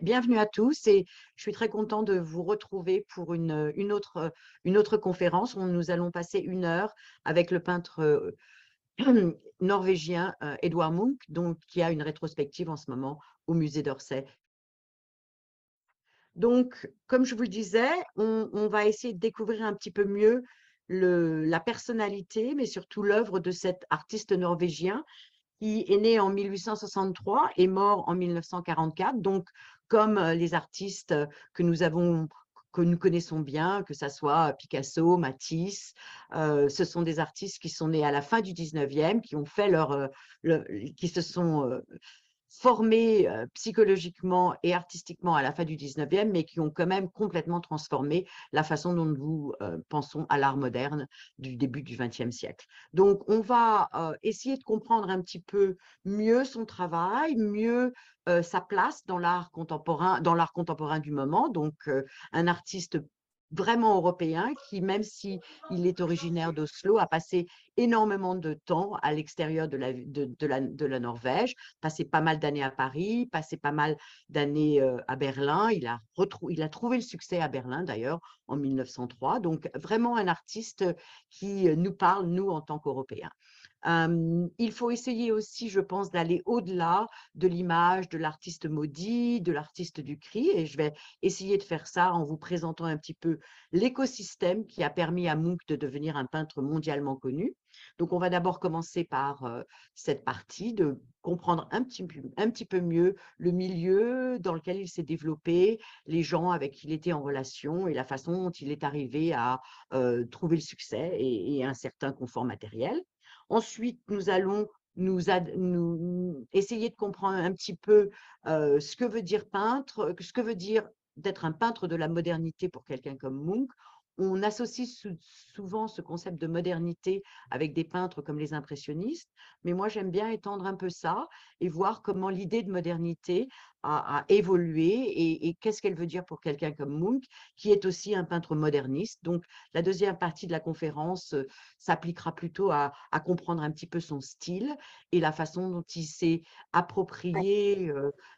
Bienvenue à tous et je suis très content de vous retrouver pour une autre conférence où nous allons passer 1 heure avec le peintre norvégien Edvard Munch, donc, qui a une rétrospective en ce moment au musée d'Orsay. Donc, comme je vous le disais, on va essayer de découvrir un petit peu mieux la personnalité, mais surtout l'œuvre de cet artiste norvégien qui est né en 1863 et mort en 1944. Donc, comme les artistes que nous connaissons bien, que ça soit Picasso, Matisse, ce sont des artistes qui sont nés à la fin du 19e, qui ont fait qui se sont formés psychologiquement et artistiquement à la fin du 19e, mais qui ont quand même complètement transformé la façon dont nous pensons à l'art moderne du début du XXe siècle. Donc, on va essayer de comprendre un petit peu mieux son travail, mieux sa place dans l'art contemporain du moment. Donc, un artiste vraiment européen qui, même si il est originaire d'Oslo, a passé énormément de temps à l'extérieur de la Norvège, passé pas mal d'années à Paris, passé pas mal d'années à Berlin. Il a trouvé le succès à Berlin d'ailleurs en 1903. Donc vraiment un artiste qui nous parle, nous, en tant qu'Européens. Il faut essayer aussi, je pense, d'aller au-delà de l'image de l'artiste maudit, de l'artiste du cri, et je vais essayer de faire ça en vous présentant un petit peu l'écosystème qui a permis à Munch de devenir un peintre mondialement connu. Donc, on va d'abord commencer par cette partie de comprendre un petit peu mieux le milieu dans lequel il s'est développé, les gens avec qui il était en relation et la façon dont il est arrivé à trouver le succès et un certain confort matériel. Ensuite, nous allons essayer de comprendre un petit peu ce que veut dire peintre, ce que veut dire d'être un peintre de la modernité pour quelqu'un comme Munch. On associe souvent ce concept de modernité avec des peintres comme les impressionnistes, mais moi j'aime bien étendre un peu ça et voir comment l'idée de modernité a évolué et qu'est-ce qu'elle veut dire pour quelqu'un comme Munch, qui est aussi un peintre moderniste. Donc la deuxième partie de la conférence s'appliquera plutôt à comprendre un petit peu son style et la façon dont il s'est approprié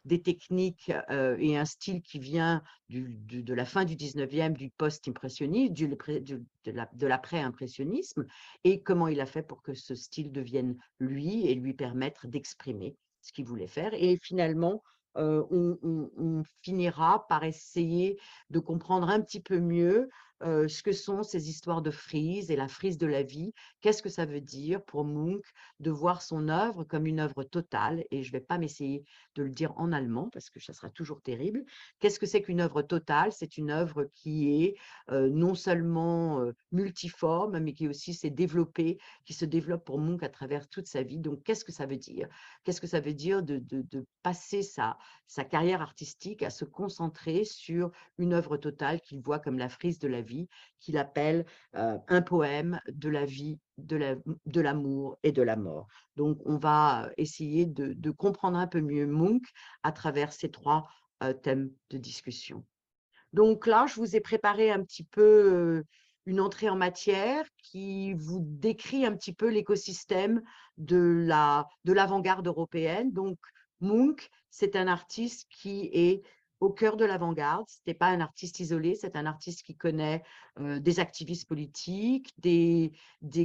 des techniques et un style qui vient de la fin du 19e, du post-impressionnisme, de l'après-impressionnisme, et comment il a fait pour que ce style devienne lui et lui permettre d'exprimer ce qu'il voulait faire. Et finalement, on finira par essayer de comprendre un petit peu mieux ce que sont ces histoires de frise et la frise de la vie. Qu'est-ce que ça veut dire pour Munch de voir son œuvre comme une œuvre totale? Et je ne vais pas m'essayer de le dire en allemand parce que ça sera toujours terrible. Qu'est-ce que c'est qu'une œuvre totale? C'est une œuvre qui est non seulement multiforme, mais qui aussi qui se développe pour Munch à travers toute sa vie. Donc, qu'est-ce que ça veut dire? Qu'est-ce que ça veut dire de passer sa carrière artistique à se concentrer sur une œuvre totale qu'il voit comme la frise de la vie, qu'il appelle un poème de la vie, de l'amour et de la mort. Donc, on va essayer de comprendre un peu mieux Munch à travers ces 3 thèmes de discussion. Donc là, je vous ai préparé un petit peu une entrée en matière qui vous décrit un petit peu l'écosystème de l'avant-garde européenne. Donc, Munch, c'est un artiste qui est au cœur de l'avant-garde. Ce n'est pas un artiste isolé, c'est un artiste qui connaît des activistes politiques, des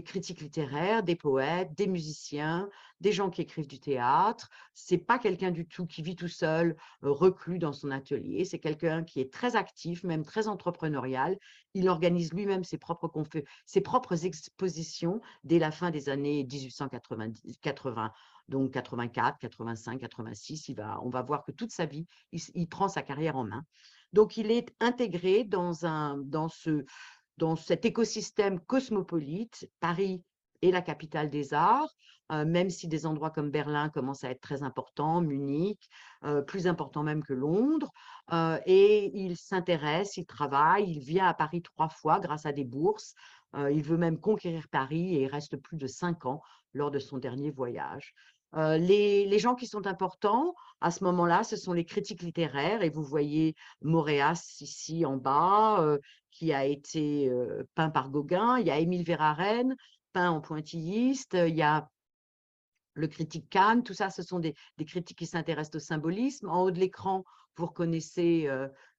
critiques littéraires, des poètes, des musiciens, des gens qui écrivent du théâtre. Ce n'est pas quelqu'un du tout qui vit tout seul, reclus dans son atelier. C'est quelqu'un qui est très actif, même très entrepreneurial. Il organise lui-même ses propres expositions dès la fin des années 1880, donc 84, 85, 86. On va voir que toute sa vie, il prend sa carrière en main. Donc, il est intégré dans cet écosystème cosmopolite. Paris est la capitale des arts, même si des endroits comme Berlin commencent à être très importants, Munich, plus important même que Londres. Et il s'intéresse, il travaille, il vient à Paris 3 fois grâce à des bourses. Il veut même conquérir Paris et il reste plus de 5 ans lors de son dernier voyage. Les gens qui sont importants à ce moment-là, ce sont les critiques littéraires, et vous voyez Moréas ici en bas, qui a été peint par Gauguin. Il y a Émile Verhaeren, peint en pointilliste. Il y a le critique Kahn, tout ça, ce sont des critiques qui s'intéressent au symbolisme. En haut de l'écran, vous reconnaissez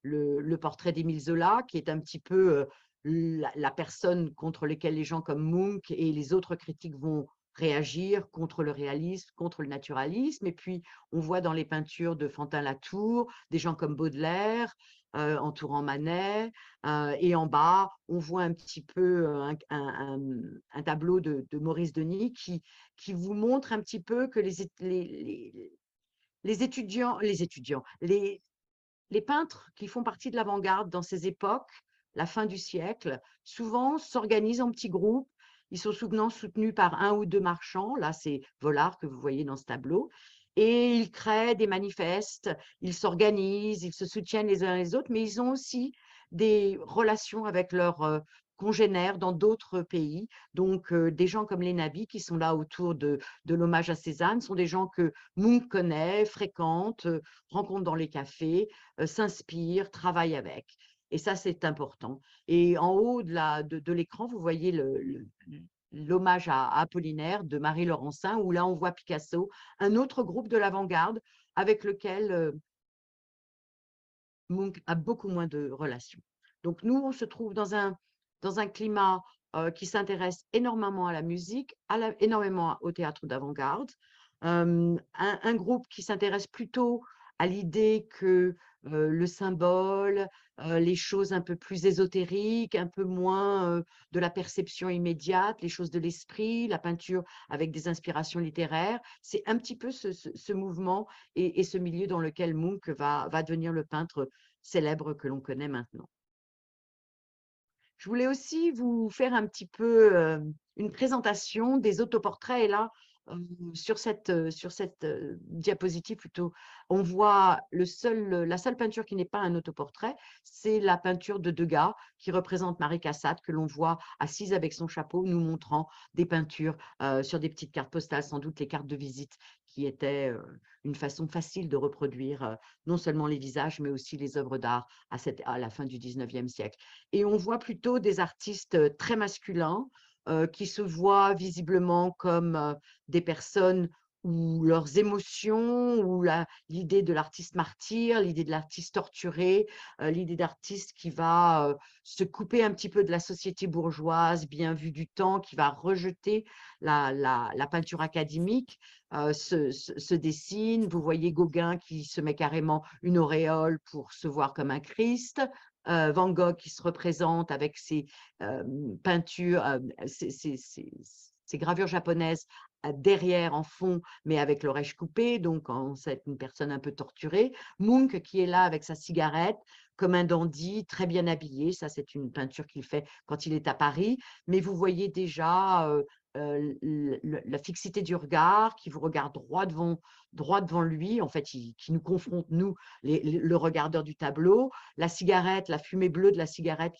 le portrait d'Émile Zola, qui est un petit peu la personne contre laquelle les gens comme Munch et les autres critiques vont réagir contre le réalisme, contre le naturalisme. Et puis, on voit dans les peintures de Fantin-Latour des gens comme Baudelaire, entourant Manet. Et en bas, on voit un petit peu un tableau de Maurice Denis qui vous montre un petit peu que les peintres qui font partie de l'avant-garde dans ces époques, la fin du siècle, souvent s'organisent en petits groupes. Ils sont souvent soutenus par un ou deux marchands. Là, c'est Vollard que vous voyez dans ce tableau. Et ils créent des manifestes, ils s'organisent, ils se soutiennent les uns les autres, mais ils ont aussi des relations avec leurs congénères dans d'autres pays. Donc, des gens comme les Nabis qui sont là autour de l'hommage à Cézanne sont des gens que Munch connaît, fréquente, rencontre dans les cafés, s'inspire, travaille avec. Et ça, c'est important. Et en haut de l'écran, vous voyez l'hommage à Apollinaire de Marie Laurencin, où là, on voit Picasso, un autre groupe de l'avant-garde avec lequel Munch a beaucoup moins de relations. Donc, nous, on se trouve dans un climat qui s'intéresse énormément à la musique, énormément au théâtre d'avant-garde, un groupe qui s'intéresse plutôt à l'idée que le symbole, les choses un peu plus ésotériques, un peu moins de la perception immédiate, les choses de l'esprit, la peinture avec des inspirations littéraires, c'est un petit peu ce mouvement et ce milieu dans lequel Munch va devenir le peintre célèbre que l'on connaît maintenant. Je voulais aussi vous faire un petit peu une présentation des autoportraits. Et là, sur cette diapositive plutôt, on voit la seule peinture qui n'est pas un autoportrait, c'est la peinture de Degas qui représente Marie Cassatt, que l'on voit assise avec son chapeau, nous montrant des peintures sur des petites cartes postales, sans doute les cartes de visite, qui étaient une façon facile de reproduire non seulement les visages, mais aussi les œuvres d'art à la fin du 19e siècle. Et on voit plutôt des artistes très masculins qui se voient visiblement comme des personnes où leurs émotions, ou l'idée de l'artiste martyr, l'idée de l'artiste torturé, l'idée d'artiste qui va se couper un petit peu de la société bourgeoise bien vue du temps, qui va rejeter la peinture académique, se dessine. Vous voyez Gauguin qui se met carrément une auréole pour se voir comme un Christ. Van Gogh qui se représente avec ses peintures, ses gravures japonaises derrière en fond, mais avec l'oreille coupée, donc c'est une personne un peu torturée. Munch qui est là avec sa cigarette, comme un dandy, très bien habillé. Ça, c'est une peinture qu'il fait quand il est à Paris. Mais vous voyez déjà la fixité du regard, qui vous regarde droit devant lui, en fait, qui nous confronte, nous, le regardeur du tableau. La cigarette, la fumée bleue de la cigarette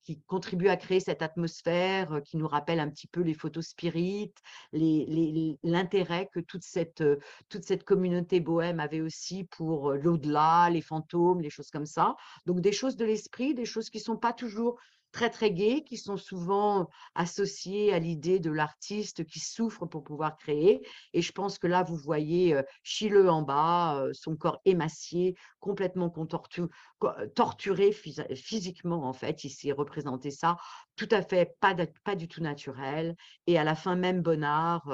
qui contribue à créer cette atmosphère qui nous rappelle un petit peu les photos spirites, l'intérêt que toute cette communauté bohème avait aussi pour l'au-delà, les fantômes, les choses comme ça. Donc des choses de l'esprit, des choses qui ne sont pas toujours très très gaies, qui sont souvent associées à l'idée de l'artiste qui souffre pour pouvoir créer. Et je pense que là, vous voyez Schiele en bas, son corps émacié, complètement torturé physiquement, en fait. Il s'est représenté ça tout à fait pas du tout naturel. Et à la fin, même Bonnard,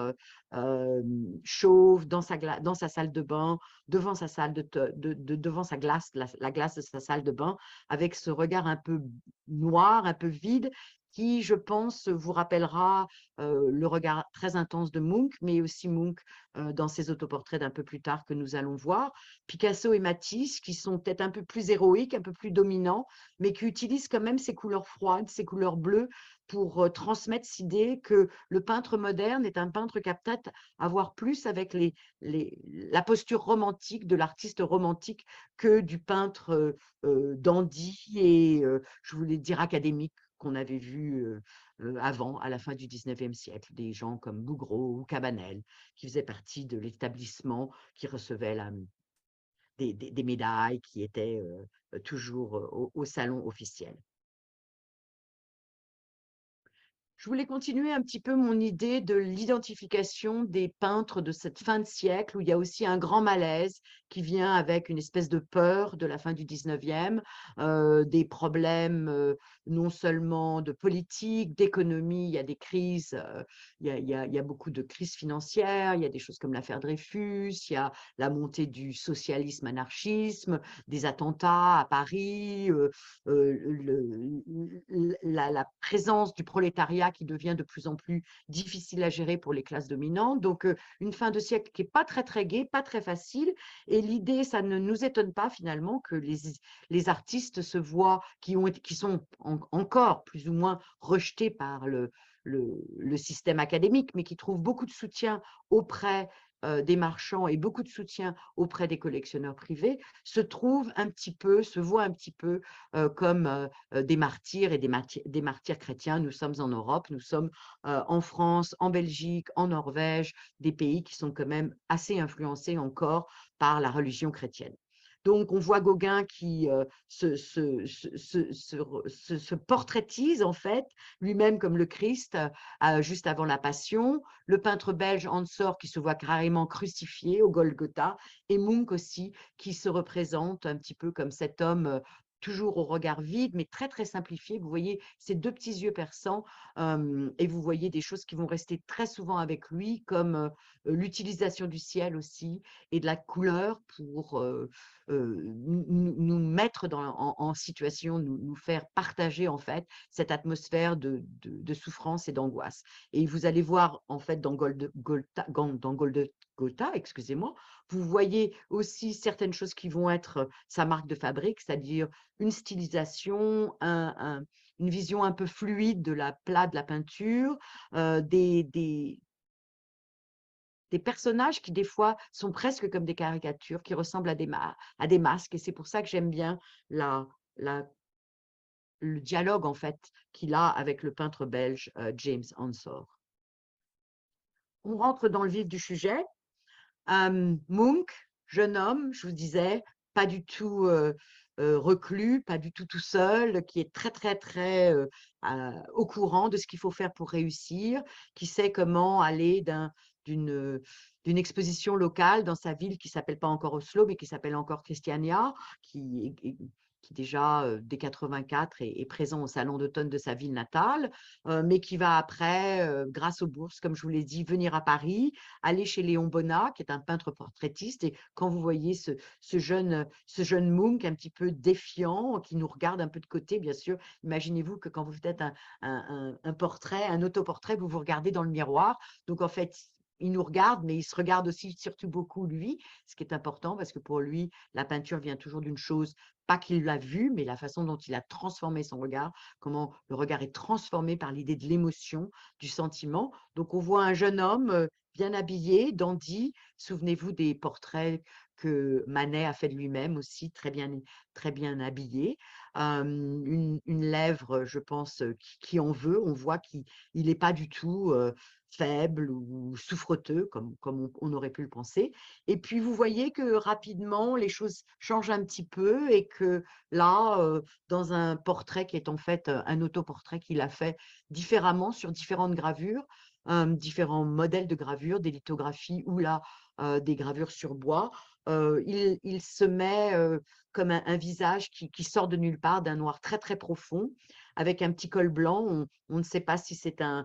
chauve, dans sa salle de bain, devant sa salle devant sa glace, la glace de sa salle de bain, avec ce regard un peu noir, un peu vide, qui, je pense, vous rappellera le regard très intense de Munch, mais aussi Munch dans ses autoportraits d'un peu plus tard que nous allons voir. Picasso et Matisse, qui sont peut-être un peu plus héroïques, un peu plus dominants, mais qui utilisent quand même ces couleurs froides, ces couleurs bleues, pour transmettre cette idée que le peintre moderne est un peintre qui a peut-être à voir plus avec la posture romantique de l'artiste romantique que du peintre dandy et, je voulais dire, académique qu'on avait vu avant, à la fin du 19e siècle, des gens comme Bouguereau ou Cabanel, qui faisaient partie de l'établissement, qui recevaient des médailles, qui étaient toujours au salon officiel. Je voulais continuer un petit peu mon idée de l'identification des peintres de cette fin de siècle où il y a aussi un grand malaise qui vient avec une espèce de peur de la fin du 19e, des problèmes non seulement de politique, d'économie, il y a des crises, il y a beaucoup de crises financières, il y a des choses comme l'affaire Dreyfus, il y a la montée du socialisme, anarchisme, des attentats à Paris, la présence du prolétariat qui devient de plus en plus difficile à gérer pour les classes dominantes. Donc, une fin de siècle qui n'est pas très, très gaie, pas très facile. Et l'idée, ça ne nous étonne pas finalement que les artistes se voient, qui sont encore plus ou moins rejetés par le système académique, mais qui trouvent beaucoup de soutien auprès des marchands et beaucoup de soutien auprès des collectionneurs privés, se voient un petit peu comme des martyrs et des martyrs chrétiens. Nous sommes en Europe, nous sommes en France, en Belgique, en Norvège, des pays qui sont quand même assez influencés encore par la religion chrétienne. Donc, on voit Gauguin qui se portraitise en fait lui-même comme le Christ juste avant la Passion. Le peintre belge Ensor qui se voit carrément crucifié au Golgotha et Munch aussi qui se représente un petit peu comme cet homme toujours au regard vide, mais très, très simplifié. Vous voyez ces deux petits yeux perçants et vous voyez des choses qui vont rester très souvent avec lui, comme l'utilisation du ciel aussi et de la couleur pour nous mettre en situation, nous faire partager en fait cette atmosphère de souffrance et d'angoisse. Et vous allez voir en fait dans Golgotha, excusez-moi, vous voyez aussi certaines choses qui vont être sa marque de fabrique, c'est-à-dire une stylisation, une vision un peu fluide de la peinture, des personnages qui, des fois, sont presque comme des caricatures, qui ressemblent à des masques. Et c'est pour ça que j'aime bien la, la- le dialogue, en fait, qu'il a avec le peintre belge James Ensor. On rentre dans le vif du sujet. Munch, jeune homme, je vous disais, pas du tout reclus, pas du tout tout seul, qui est très, très, très au courant de ce qu'il faut faire pour réussir, qui sait comment aller d'une, d'une exposition locale dans sa ville qui s'appelle pas encore Oslo, mais qui s'appelle encore Christiania, qui déjà, dès 84, est présent au salon d'automne de sa ville natale, mais qui va après, grâce aux bourses, comme je vous l'ai dit, venir à Paris, aller chez Léon Bonnat, qui est un peintre portraitiste. Et quand vous voyez ce jeune Munch un petit peu défiant, qui nous regarde un peu de côté, bien sûr, imaginez-vous que quand vous faites un portrait, un autoportrait, vous vous regardez dans le miroir. Donc, en fait, il nous regarde, mais il se regarde aussi surtout beaucoup lui, ce qui est important parce que pour lui, la peinture vient toujours d'une chose, pas qu'il l'a vue, mais la façon dont il a transformé son regard, comment le regard est transformé par l'idée de l'émotion, du sentiment. Donc, on voit un jeune homme bien habillé, dandy. Souvenez-vous des portraits que Manet a fait de lui-même aussi, très bien habillé. Une lèvre, je pense, qui en veut. On voit qu'il n'est pas du tout faible ou souffreteux, comme on aurait pu le penser. Et puis, vous voyez que rapidement, les choses changent un petit peu et que là, dans un portrait qui est en fait un autoportrait qu'il a fait différemment sur différentes gravures, différents modèles de gravures, des lithographies ou là, des gravures sur bois. Il se met comme un visage qui sort de nulle part, d'un noir très, très profond, avec un petit col blanc. On ne sait pas si c'est un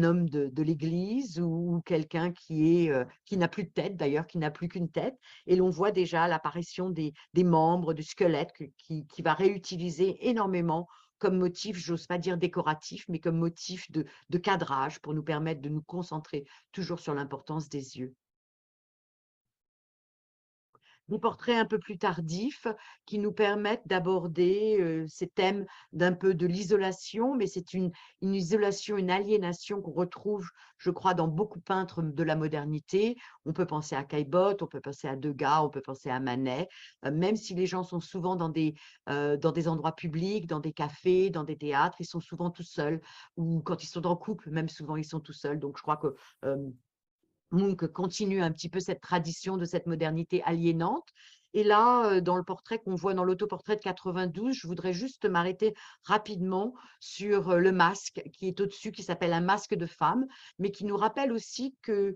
homme de l'Église ou quelqu'un qui n'a plus de tête, d'ailleurs, qui n'a plus qu'une tête. Et l'on voit déjà l'apparition des membres, du squelette qui va réutiliser énormément comme motif, j'ose pas dire décoratif, mais comme motif de cadrage pour nous permettre de nous concentrer toujours sur l'importance des yeux. Des portraits un peu plus tardifs qui nous permettent d'aborder ces thèmes d'un peu de l'isolation, mais c'est une isolation, une aliénation qu'on retrouve, je crois, dans beaucoup de peintres de la modernité. On peut penser à Caillebotte, on peut penser à Degas, on peut penser à Manet, même si les gens sont souvent dans des endroits publics, dans des cafés, dans des théâtres, ils sont souvent tout seuls, ou quand ils sont en couple, même souvent ils sont tout seuls. Donc je crois que Munch continue un petit peu cette tradition de cette modernité aliénante. Et là, dans le portrait qu'on voit dans l'autoportrait de 92, je voudrais juste m'arrêter rapidement sur le masque qui est au-dessus, qui s'appelle un masque de femme, mais qui nous rappelle aussi que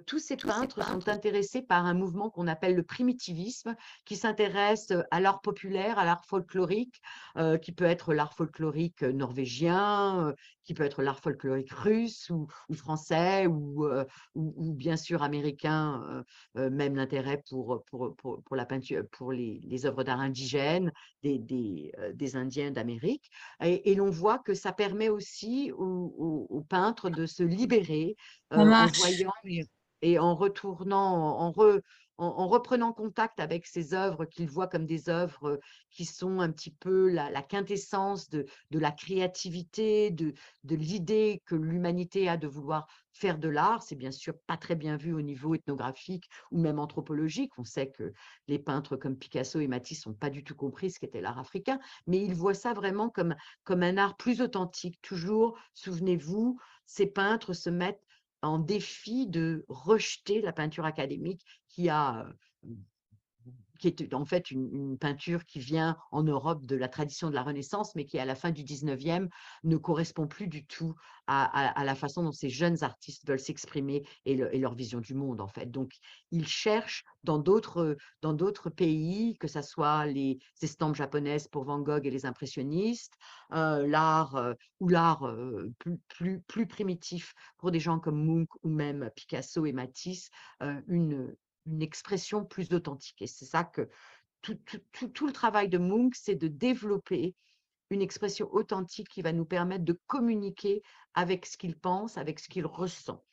tous ces peintres sont intéressés par un mouvement qu'on appelle le primitivisme, qui s'intéresse à l'art populaire, à l'art folklorique, qui peut être l'art folklorique norvégien, qui peut être l'art folklorique russe ou français ou bien sûr américain, même l'intérêt pour la peinture, pour les œuvres d'art indigènes des Indiens d'Amérique. Et l'on voit que ça permet aussi aux peintres de se libérer Ça en marche. voyant et en retournant, en reprenant contact avec ces œuvres qu'ils voient comme des œuvres qui sont un petit peu la quintessence de la créativité, de l'idée que l'humanité a de vouloir faire de l'art. C'est bien sûr pas très bien vu au niveau ethnographique ou même anthropologique. On sait que les peintres comme Picasso et Matisse n'ont pas du tout compris ce qu'était l'art africain, mais ils voient ça vraiment comme un art plus authentique. Toujours, souvenez-vous, ces peintres se mettent en défi de rejeter la peinture académique qui est en fait une peinture qui vient en Europe de la tradition de la Renaissance, mais qui, à la fin du 19e, ne correspond plus du tout à la façon dont ces jeunes artistes veulent s'exprimer et leur vision du monde, en fait. Donc, ils cherchent dans d'autres pays, que ce soit les estampes japonaises pour Van Gogh et les impressionnistes, l'art ou l'art plus primitif pour des gens comme Munch ou même Picasso et Matisse, une expression plus authentique. Et c'est ça que tout le travail de Munch, c'est de développer une expression authentique qui va nous permettre de communiquer avec ce qu'il pense, avec ce qu'il ressent.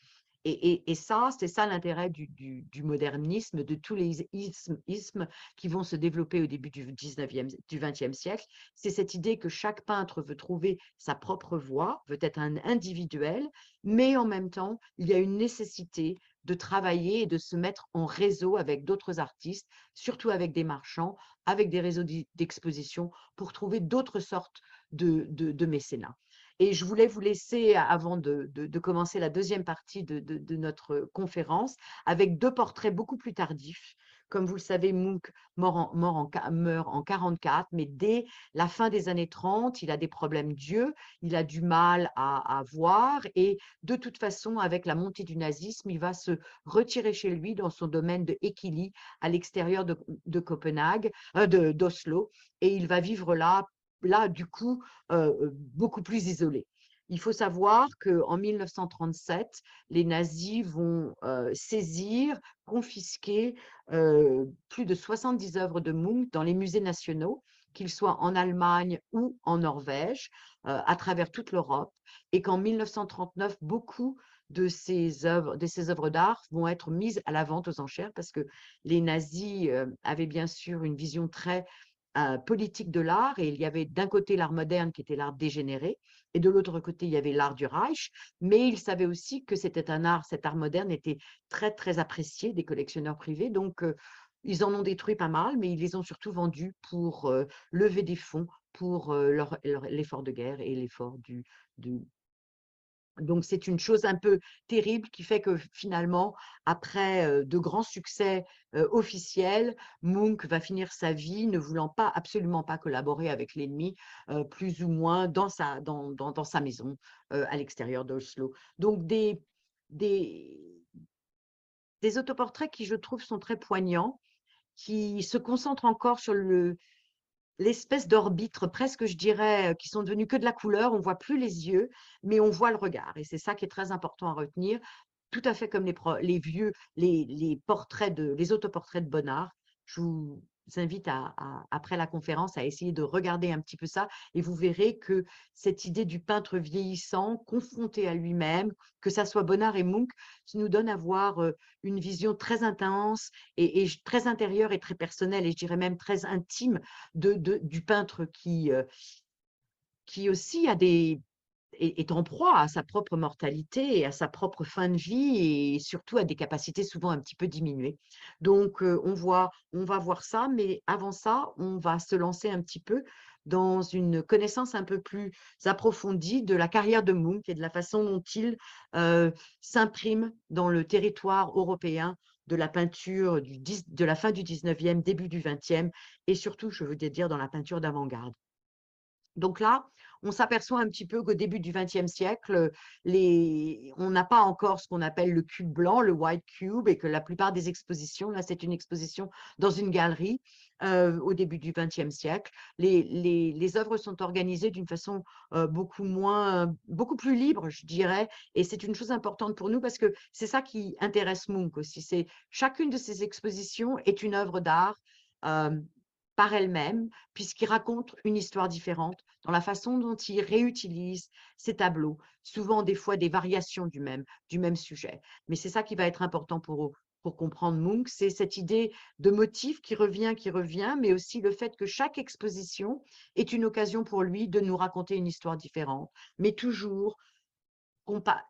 Et ça, c'est ça l'intérêt du modernisme, de tous les ismes qui vont se développer au début du 19e, du 20e siècle. C'est cette idée que chaque peintre veut trouver sa propre voie, veut être un individuel, mais en même temps, il y a une nécessité de travailler et de se mettre en réseau avec d'autres artistes, surtout avec des marchands, avec des réseaux d'exposition, pour trouver d'autres sortes de mécénat. Et je voulais vous laisser, avant de commencer la deuxième partie de notre conférence, avec deux portraits beaucoup plus tardifs. Comme vous le savez, Munch meurt en 44, mais dès la fin des années 30, il a des problèmes d'yeux, il a du mal à voir, et de toute façon, avec la montée du nazisme, il va se retirer chez lui dans son domaine de Équili, à l'extérieur de Copenhague, d'Oslo, et il va vivre là, du coup, beaucoup plus isolé. Il faut savoir qu'en 1937, les nazis vont saisir, confisquer plus de 70 œuvres de Munch dans les musées nationaux, qu'ils soient en Allemagne ou en Norvège, à travers toute l'Europe, et qu'en 1939, beaucoup de ces œuvres d'art vont être mises à la vente aux enchères parce que les nazis avaient bien sûr une vision très politique de l'art, et il y avait d'un côté l'art moderne qui était l'art dégénéré, et de l'autre côté il y avait l'art du Reich, mais ils savaient aussi que c'était un art, cet art moderne était très très apprécié des collectionneurs privés, donc ils en ont détruit pas mal, mais ils les ont surtout vendus pour lever des fonds pour l'effort de guerre et l'effort du, donc, c'est une chose un peu terrible qui fait que finalement, après de grands succès officiels, Munch va finir sa vie ne voulant pas, absolument pas collaborer avec l'ennemi, plus ou moins dans sa maison à l'extérieur d'Oslo. Donc, des, des autoportraits qui, je trouve, sont très poignants, qui se concentrent encore sur l'espèce d'orbitre presque, je dirais, qui sont devenus que de la couleur. On voit plus les yeux, mais on voit le regard. Et c'est ça qui est très important à retenir, tout à fait comme les autoportraits de Bonnard. Je vous invite après la conférence à essayer de regarder un petit peu ça, et vous verrez que cette idée du peintre vieillissant, confronté à lui-même, que ça soit Bonnard et Munch, ça nous donne à voir une vision très intense et très intérieure et très personnelle, et je dirais même très intime du peintre qui aussi est en proie à sa propre mortalité et à sa propre fin de vie, et surtout à des capacités souvent un petit peu diminuées. Donc, on va voir ça, mais avant ça, on va se lancer un petit peu dans une connaissance un peu plus approfondie de la carrière de Munch et de la façon dont il s'imprime dans le territoire européen de la peinture de la fin du 19e, début du 20e, et surtout, je veux dire, dans la peinture d'avant-garde. Donc là, on s'aperçoit un petit peu qu'au début du XXe siècle, on n'a pas encore ce qu'on appelle le cube blanc, le white cube, et que la plupart des expositions, là c'est une exposition dans une galerie au début du XXe siècle, les œuvres sont organisées d'une façon beaucoup plus libre, je dirais, et c'est une chose importante pour nous parce que c'est ça qui intéresse Munch aussi. C'est chacune de ces expositions est une œuvre d'art euh, par elle-même, puisqu'il raconte une histoire différente dans la façon dont il réutilise ses tableaux, souvent des fois des variations du même sujet. Mais c'est ça qui va être important pour comprendre Munch, c'est cette idée de motif qui revient, mais aussi le fait que chaque exposition est une occasion pour lui de nous raconter une histoire différente, mais toujours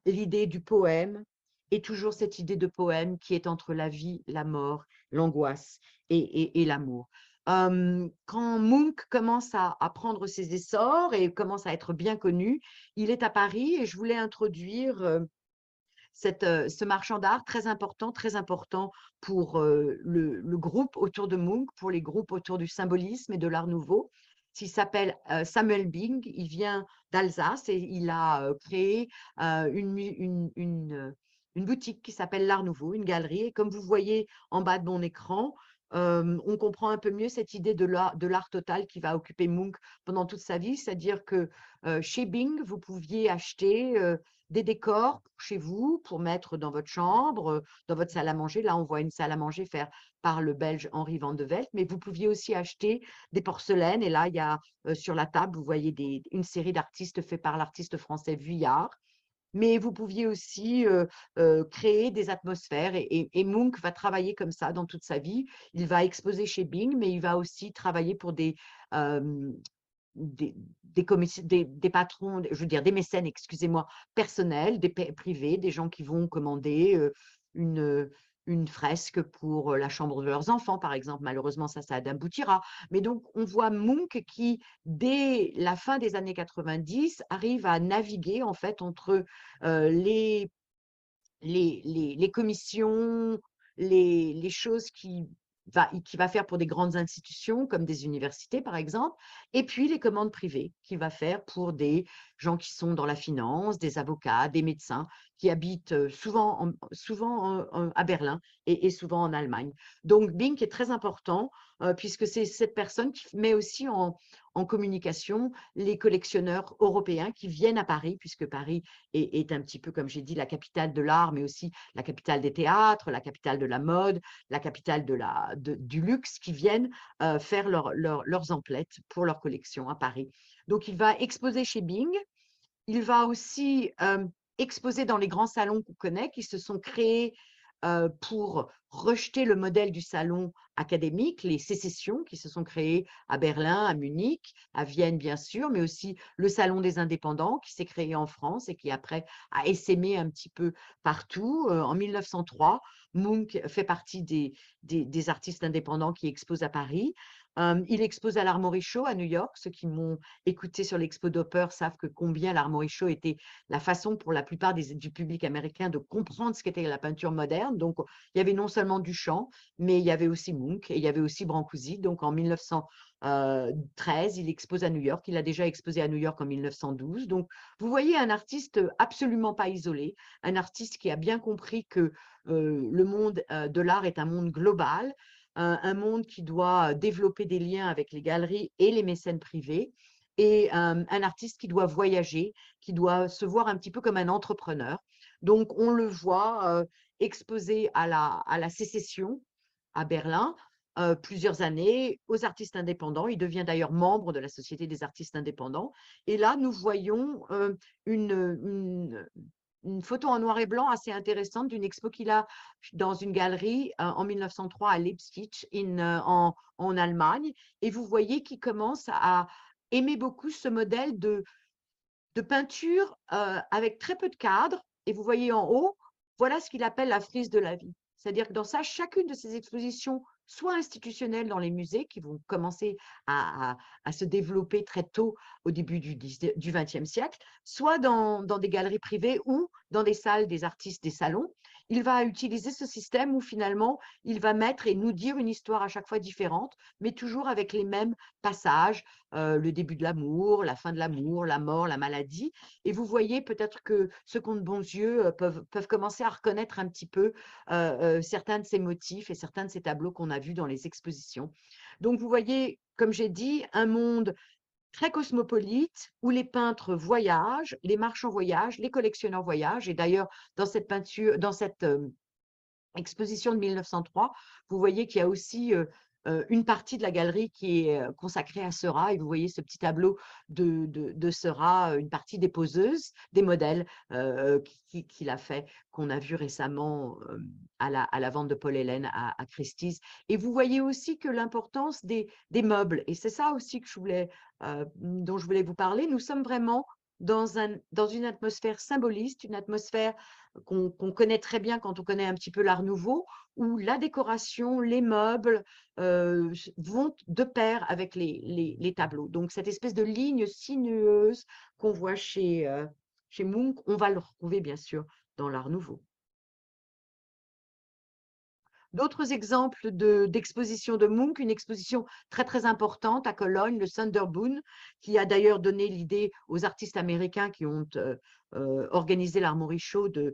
l'idée du poème et toujours cette idée de poème qui est entre la vie, la mort, l'angoisse et l'amour. Quand Munch commence à prendre ses essors et commence à être bien connu, il est à Paris et je voulais introduire ce marchand d'art très important pour le groupe autour de Munch, pour les groupes autour du symbolisme et de l'art nouveau. Il s'appelle Samuel Bing, il vient d'Alsace et il a créé une boutique qui s'appelle l'Art Nouveau, une galerie. Et comme vous voyez en bas de mon écran, on comprend un peu mieux cette idée de l'art total qui va occuper Munch pendant toute sa vie, c'est-à-dire que chez Bing, vous pouviez acheter des décors chez vous pour mettre dans votre chambre, dans votre salle à manger. Là, on voit une salle à manger faite par le Belge Henri Van de Velde, mais vous pouviez aussi acheter des porcelaines. Et là, il y a sur la table, vous voyez une série d'artistes faits par l'artiste français Vuillard. Mais vous pouviez aussi créer des atmosphères et Munch va travailler comme ça dans toute sa vie. Il va exposer chez Bing, mais il va aussi travailler pour euh, des patrons, je veux dire des mécènes, excusez-moi, personnels, privés, des gens qui vont commander une, une fresque pour la chambre de leurs enfants, par exemple. Malheureusement, ça aboutira. Mais donc, on voit Munch qui, dès la fin des années 90, arrive à naviguer en fait entre les commissions, les choses qui va faire pour des grandes institutions comme des universités, par exemple, et puis les commandes privées qu'il va faire pour des gens qui sont dans la finance, des avocats, des médecins qui habitent souvent à Berlin et souvent en Allemagne. Donc, Bing est très important puisque c'est cette personne qui met aussi en communication les collectionneurs européens qui viennent à Paris, puisque Paris est un petit peu, comme j'ai dit, la capitale de l'art, mais aussi la capitale des théâtres, la capitale de la mode, la capitale du luxe, qui viennent faire leurs emplettes pour leur collection à Paris. Donc, il va exposer chez Bing. Il va aussi exposer dans les grands salons qu'on connaît, qui se sont créés pour rejeter le modèle du salon académique, les sécessions qui se sont créées à Berlin, à Munich, à Vienne bien sûr, mais aussi le salon des indépendants qui s'est créé en France et qui après a essaimé un petit peu partout. En 1903, Munch fait partie des artistes indépendants qui exposent à Paris. Il expose à l'Armory Show à New York. Ceux qui m'ont écouté sur l'Expo Doppler savent que combien l'Armory Show était la façon pour la plupart du public américain de comprendre ce qu'était la peinture moderne. Donc, il y avait non seulement Duchamp, mais il y avait aussi Munch et il y avait aussi Brancusi. Donc, en 1913, il expose à New York. Il a déjà exposé à New York en 1912. Donc, vous voyez un artiste absolument pas isolé, un artiste qui a bien compris que le monde de l'art est un monde global, un monde qui doit développer des liens avec les galeries et les mécènes privés, et un artiste qui doit voyager, qui doit se voir un petit peu comme un entrepreneur. Donc, on le voit exposé à la Sécession à Berlin plusieurs années aux artistes indépendants. Il devient d'ailleurs membre de la Société des artistes indépendants. Et là, nous voyons une photo en noir et blanc assez intéressante d'une expo qu'il a dans une galerie en 1903 à Leipzig en Allemagne. Et vous voyez qu'il commence à aimer beaucoup ce modèle de peinture avec très peu de cadres. Et vous voyez en haut, voilà ce qu'il appelle la frise de la vie. C'est-à-dire que dans chacune de ces expositions, soit institutionnelles dans les musées, qui vont commencer à se développer très tôt au début du XXe siècle, soit dans des galeries privées ou dans des salles des artistes, des salons, il va utiliser ce système où finalement, il va mettre et nous dire une histoire à chaque fois différente, mais toujours avec les mêmes passages, le début de l'amour, la fin de l'amour, la mort, la maladie. Et vous voyez peut-être que ceux qui ont de bons yeux peuvent commencer à reconnaître un petit peu certains de ces motifs et certains de ces tableaux qu'on a vus dans les expositions. Donc vous voyez, comme j'ai dit, un monde très cosmopolite, où les peintres voyagent, les marchands voyagent, les collectionneurs voyagent. Et d'ailleurs, dans cette peinture, dans cette exposition de 1903, vous voyez qu'il y a aussi une partie de la galerie qui est consacrée à Seurat. Et vous voyez ce petit tableau de Seurat, une partie des poseuses, des modèles qu'il a fait, qu'on a vu récemment à la vente de Paul Hélène à Christie's. Et vous voyez aussi que l'importance des meubles, et c'est ça aussi que dont je voulais vous parler, nous sommes vraiment dans une atmosphère symboliste, une atmosphère qu'on connaît très bien quand on connaît un petit peu l'Art nouveau, où la décoration, les meubles vont de pair avec les tableaux. Donc, cette espèce de ligne sinueuse qu'on voit chez Munch, on va le retrouver bien sûr dans l'Art nouveau. D'autres exemples d'expositions de Munch, une exposition très très importante à Cologne, le Sonderboom, qui a d'ailleurs donné l'idée aux artistes américains qui ont organisé l'Armory Show de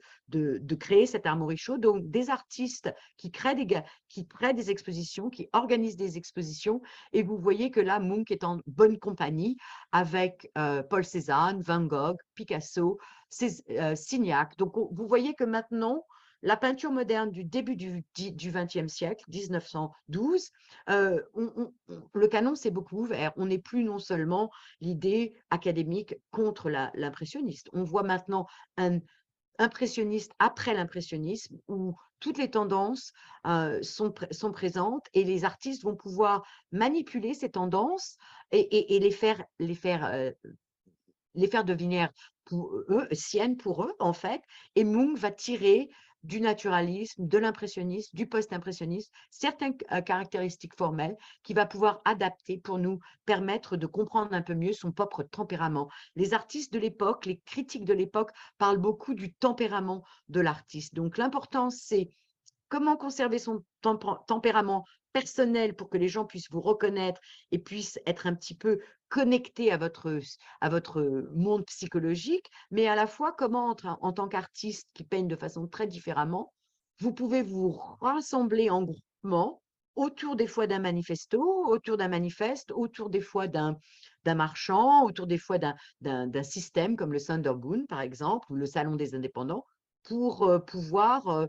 créer cette Armory Show. Donc des artistes qui créent des expositions, qui organisent des expositions. Et vous voyez que là, Munch est en bonne compagnie avec Paul Cézanne, Van Gogh, Picasso, Signac. Donc vous voyez que maintenant, la peinture moderne du début du XXe siècle, 1912, le canon s'est beaucoup ouvert. On n'est plus non seulement l'idée académique contre l'impressionniste. On voit maintenant un impressionniste après l'impressionnisme où toutes les tendances sont présentes et les artistes vont pouvoir manipuler ces tendances et les faire devenir pour eux, siennes pour eux, en fait. Et Munch va tirer du naturalisme, de l'impressionnisme, du post-impressionnisme, certaines caractéristiques formelles qu'il va pouvoir adapter pour nous permettre de comprendre un peu mieux son propre tempérament. Les artistes de l'époque, les critiques de l'époque parlent beaucoup du tempérament de l'artiste. Donc l'important, c'est comment conserver son tempérament personnel pour que les gens puissent vous reconnaître et puissent être un petit peu connectés à votre monde psychologique, mais à la fois comment, en tant qu'artiste qui peigne de façon très différemment, vous pouvez vous rassembler en groupement autour des fois d'un manifesto, autour d'un manifeste, autour des fois d'un marchand, autour des fois d'un système comme le Sonderboom, par exemple, ou le Salon des indépendants, pour pouvoir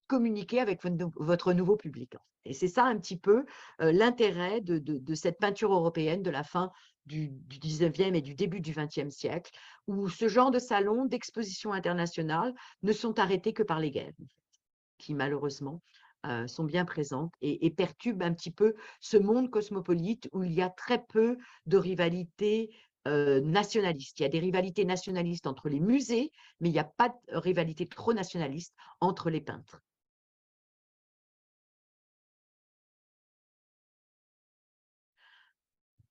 communiquer avec votre nouveau public. Et c'est ça un petit peu l'intérêt de cette peinture européenne de la fin du 19e et du début du 20e siècle, où ce genre de salons, d'expositions internationales ne sont arrêtés que par les guerres, qui malheureusement sont bien présentes et perturbent un petit peu ce monde cosmopolite où il y a très peu de rivalités nationalistes. Il y a des rivalités nationalistes entre les musées, mais il n'y a pas de rivalité trop nationaliste entre les peintres.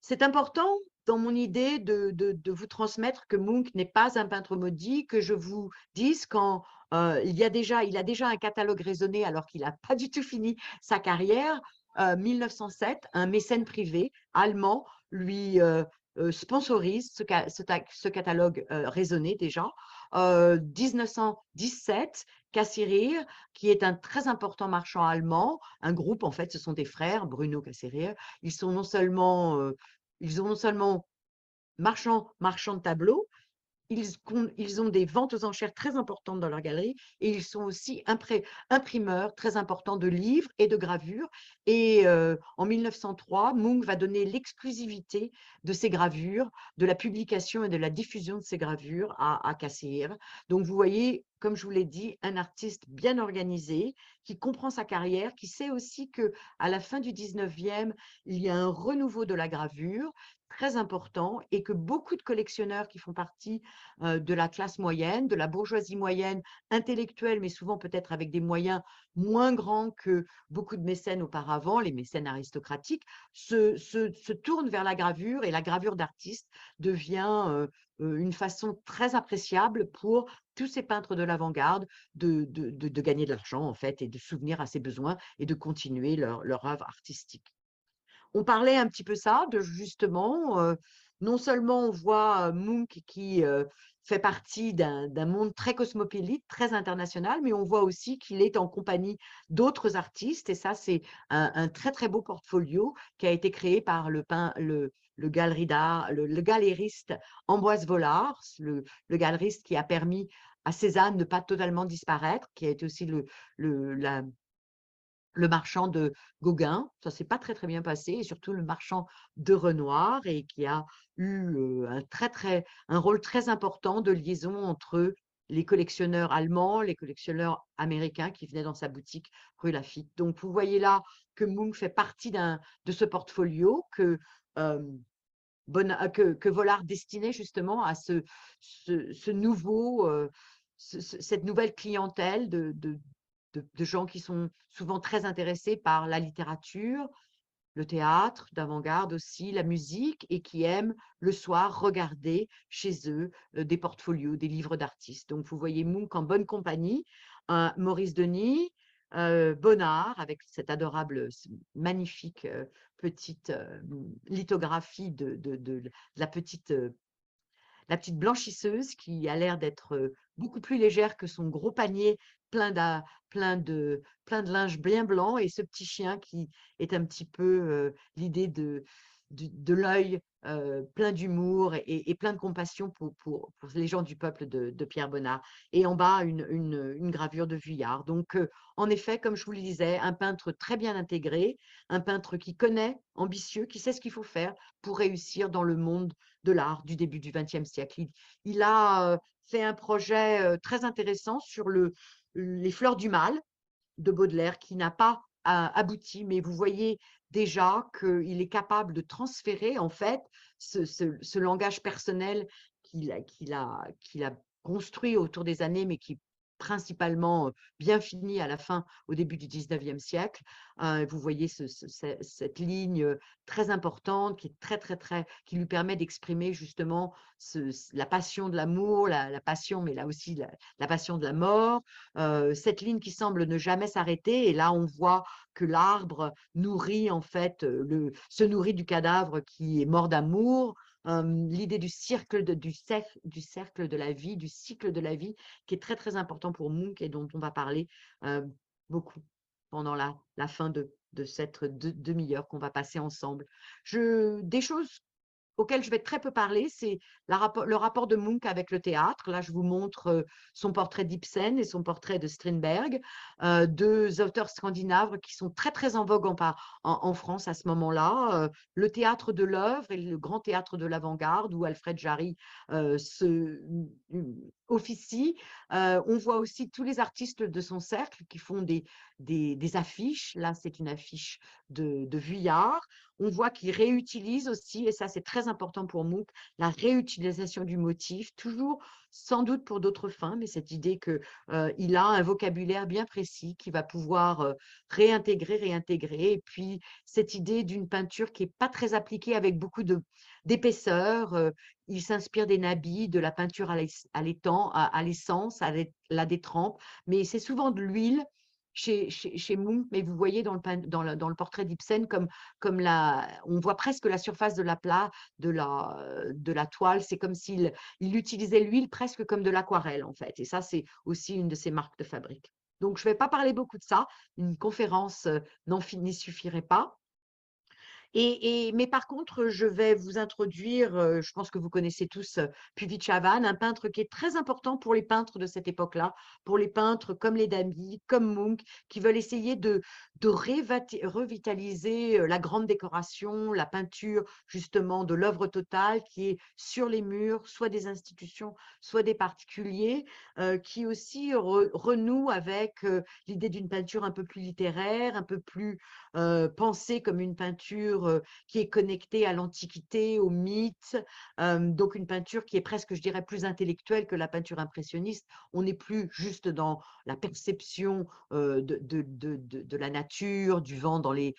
C'est important dans mon idée de vous transmettre que Munch n'est pas un peintre maudit, que je vous dise quand il a déjà un catalogue raisonné alors qu'il n'a pas du tout fini sa carrière. 1907, un mécène privé allemand lui sponsorise ce catalogue raisonné déjà. 1917, Cassirer, qui est un très important marchand allemand, un groupe en fait, ce sont des frères, Bruno Cassirer, ils sont non seulement marchands de tableaux, ils ont des ventes aux enchères très importantes dans leur galerie et ils sont aussi imprimeurs très importants de livres et de gravures. Et en 1903, Munch va donner l'exclusivité de ces gravures, de la publication et de la diffusion de ces gravures à Cassirer. Donc vous voyez, comme je vous l'ai dit, un artiste bien organisé, qui comprend sa carrière, qui sait aussi qu'à la fin du 19e, il y a un renouveau de la gravure très important et que beaucoup de collectionneurs qui font partie de la classe moyenne, de la bourgeoisie moyenne intellectuelle, mais souvent peut-être avec des moyens moins grands que beaucoup de mécènes auparavant, les mécènes aristocratiques, se tournent vers la gravure et la gravure d'artiste devient une façon très appréciable pour tous ces peintres de l'avant-garde de gagner de l'argent, en fait, et de souvenir à ses besoins et de continuer leur œuvre artistique. On parlait un petit peu ça, de justement, non seulement on voit, Munch qui, fait partie d'un monde très cosmopolite, très international, mais on voit aussi qu'il est en compagnie d'autres artistes et ça, c'est un très, très beau portfolio qui a été créé par le galerie d'art le galériste Ambroise Vollard, le galeriste qui a permis à Cézanne de ne pas totalement disparaître, qui a été aussi le marchand de Gauguin, ça s'est pas très, très bien passé et surtout le marchand de Renoir et qui a eu, un rôle très important de liaison entre les collectionneurs allemands, les collectionneurs américains qui venaient dans sa boutique rue Laffitte. Donc vous voyez là que Munch fait partie de ce portfolio hem, que Vollard destinait justement à ce nouveau, cette nouvelle clientèle de gens qui sont souvent très intéressés par la littérature, le théâtre d'avant-garde aussi, la musique et qui aiment le soir regarder chez eux, des portfolios, des livres d'artistes. Donc vous voyez Munch en bonne compagnie, Maurice Denis, Bonnard avec cette adorable, magnifique, petite, lithographie de la petite blanchisseuse qui a l'air d'être, beaucoup plus légère que son gros panier plein d'a plein de linge bien blanc et ce petit chien qui est un petit peu, l'idée de l'œil, plein d'humour et plein de compassion pour les gens du peuple de Pierre Bonnard et en bas une gravure de Vuillard. Donc, en effet, comme je vous le disais, un peintre très bien intégré, un peintre qui connaît, ambitieux, qui sait ce qu'il faut faire pour réussir dans le monde de l'art du début du XXe siècle. Il a, fait un projet, très intéressant sur les fleurs du mal de Baudelaire qui n'a pas abouti, mais vous voyez déjà qu'il est capable de transférer en fait ce langage personnel qu'il a construit autour des années, mais qui principalement bien fini à la fin, au début du 19e siècle. Vous voyez cette ligne très importante qui est qui lui permet d'exprimer justement la passion de l'amour, la passion, mais là aussi la passion de la mort, cette ligne qui semble ne jamais s'arrêter. Et là, on voit que l'arbre nourrit en fait, se nourrit du cadavre qui est mort d'amour. L'idée du cercle de la vie, du cycle de la vie, qui est très très important pour Munch et dont on va parler beaucoup pendant la fin de cette demi-heure qu'on va passer ensemble. Des choses auquel je vais très peu parler, c'est le rapport de Munch avec le théâtre. Là, je vous montre son portrait d'Ibsen et son portrait de Strindberg, deux auteurs scandinaves qui sont très, très en vogue en France à ce moment-là. Le théâtre de l'œuvre et le grand théâtre de l'avant-garde, où Alfred Jarry officie. On voit aussi tous les artistes de son cercle qui font des affiches. Là, c'est une affiche de Vuillard. On voit qu'il réutilise aussi, et ça c'est très important pour Munch, la réutilisation du motif, toujours sans doute pour d'autres fins, mais cette idée qu'il a un vocabulaire bien précis qui va pouvoir réintégrer. Et puis cette idée d'une peinture qui n'est pas très appliquée avec beaucoup d'épaisseur. Il s'inspire des nabis, de la peinture à l'étang, à l'essence, à la détrempe, mais c'est souvent de l'huile chez Munch, mais vous voyez dans le portrait d'Ibsen, on voit presque la surface de la toile. C'est comme il utilisait l'huile presque comme de l'aquarelle, en fait. Et ça, c'est aussi une de ses marques de fabrique. Donc, je ne vais pas parler beaucoup de ça. Une conférence n'y suffirait pas. Mais par contre, je vais vous introduire, je pense que vous connaissez tous Puvis Chavannes, un peintre qui est très important pour les peintres de cette époque-là, pour les peintres comme les Damis, comme Munch, qui veulent essayer de revitaliser la grande décoration, la peinture justement de l'œuvre totale qui est sur les murs, soit des institutions, soit des particuliers, qui aussi renoue avec l'idée d'une peinture un peu plus littéraire, un peu plus pensée comme une peinture peinture qui est connectée à l'Antiquité, au mythe, donc une peinture qui est presque, je dirais, plus intellectuelle que la peinture impressionniste. On n'est plus juste dans la perception de la nature, du vent dans les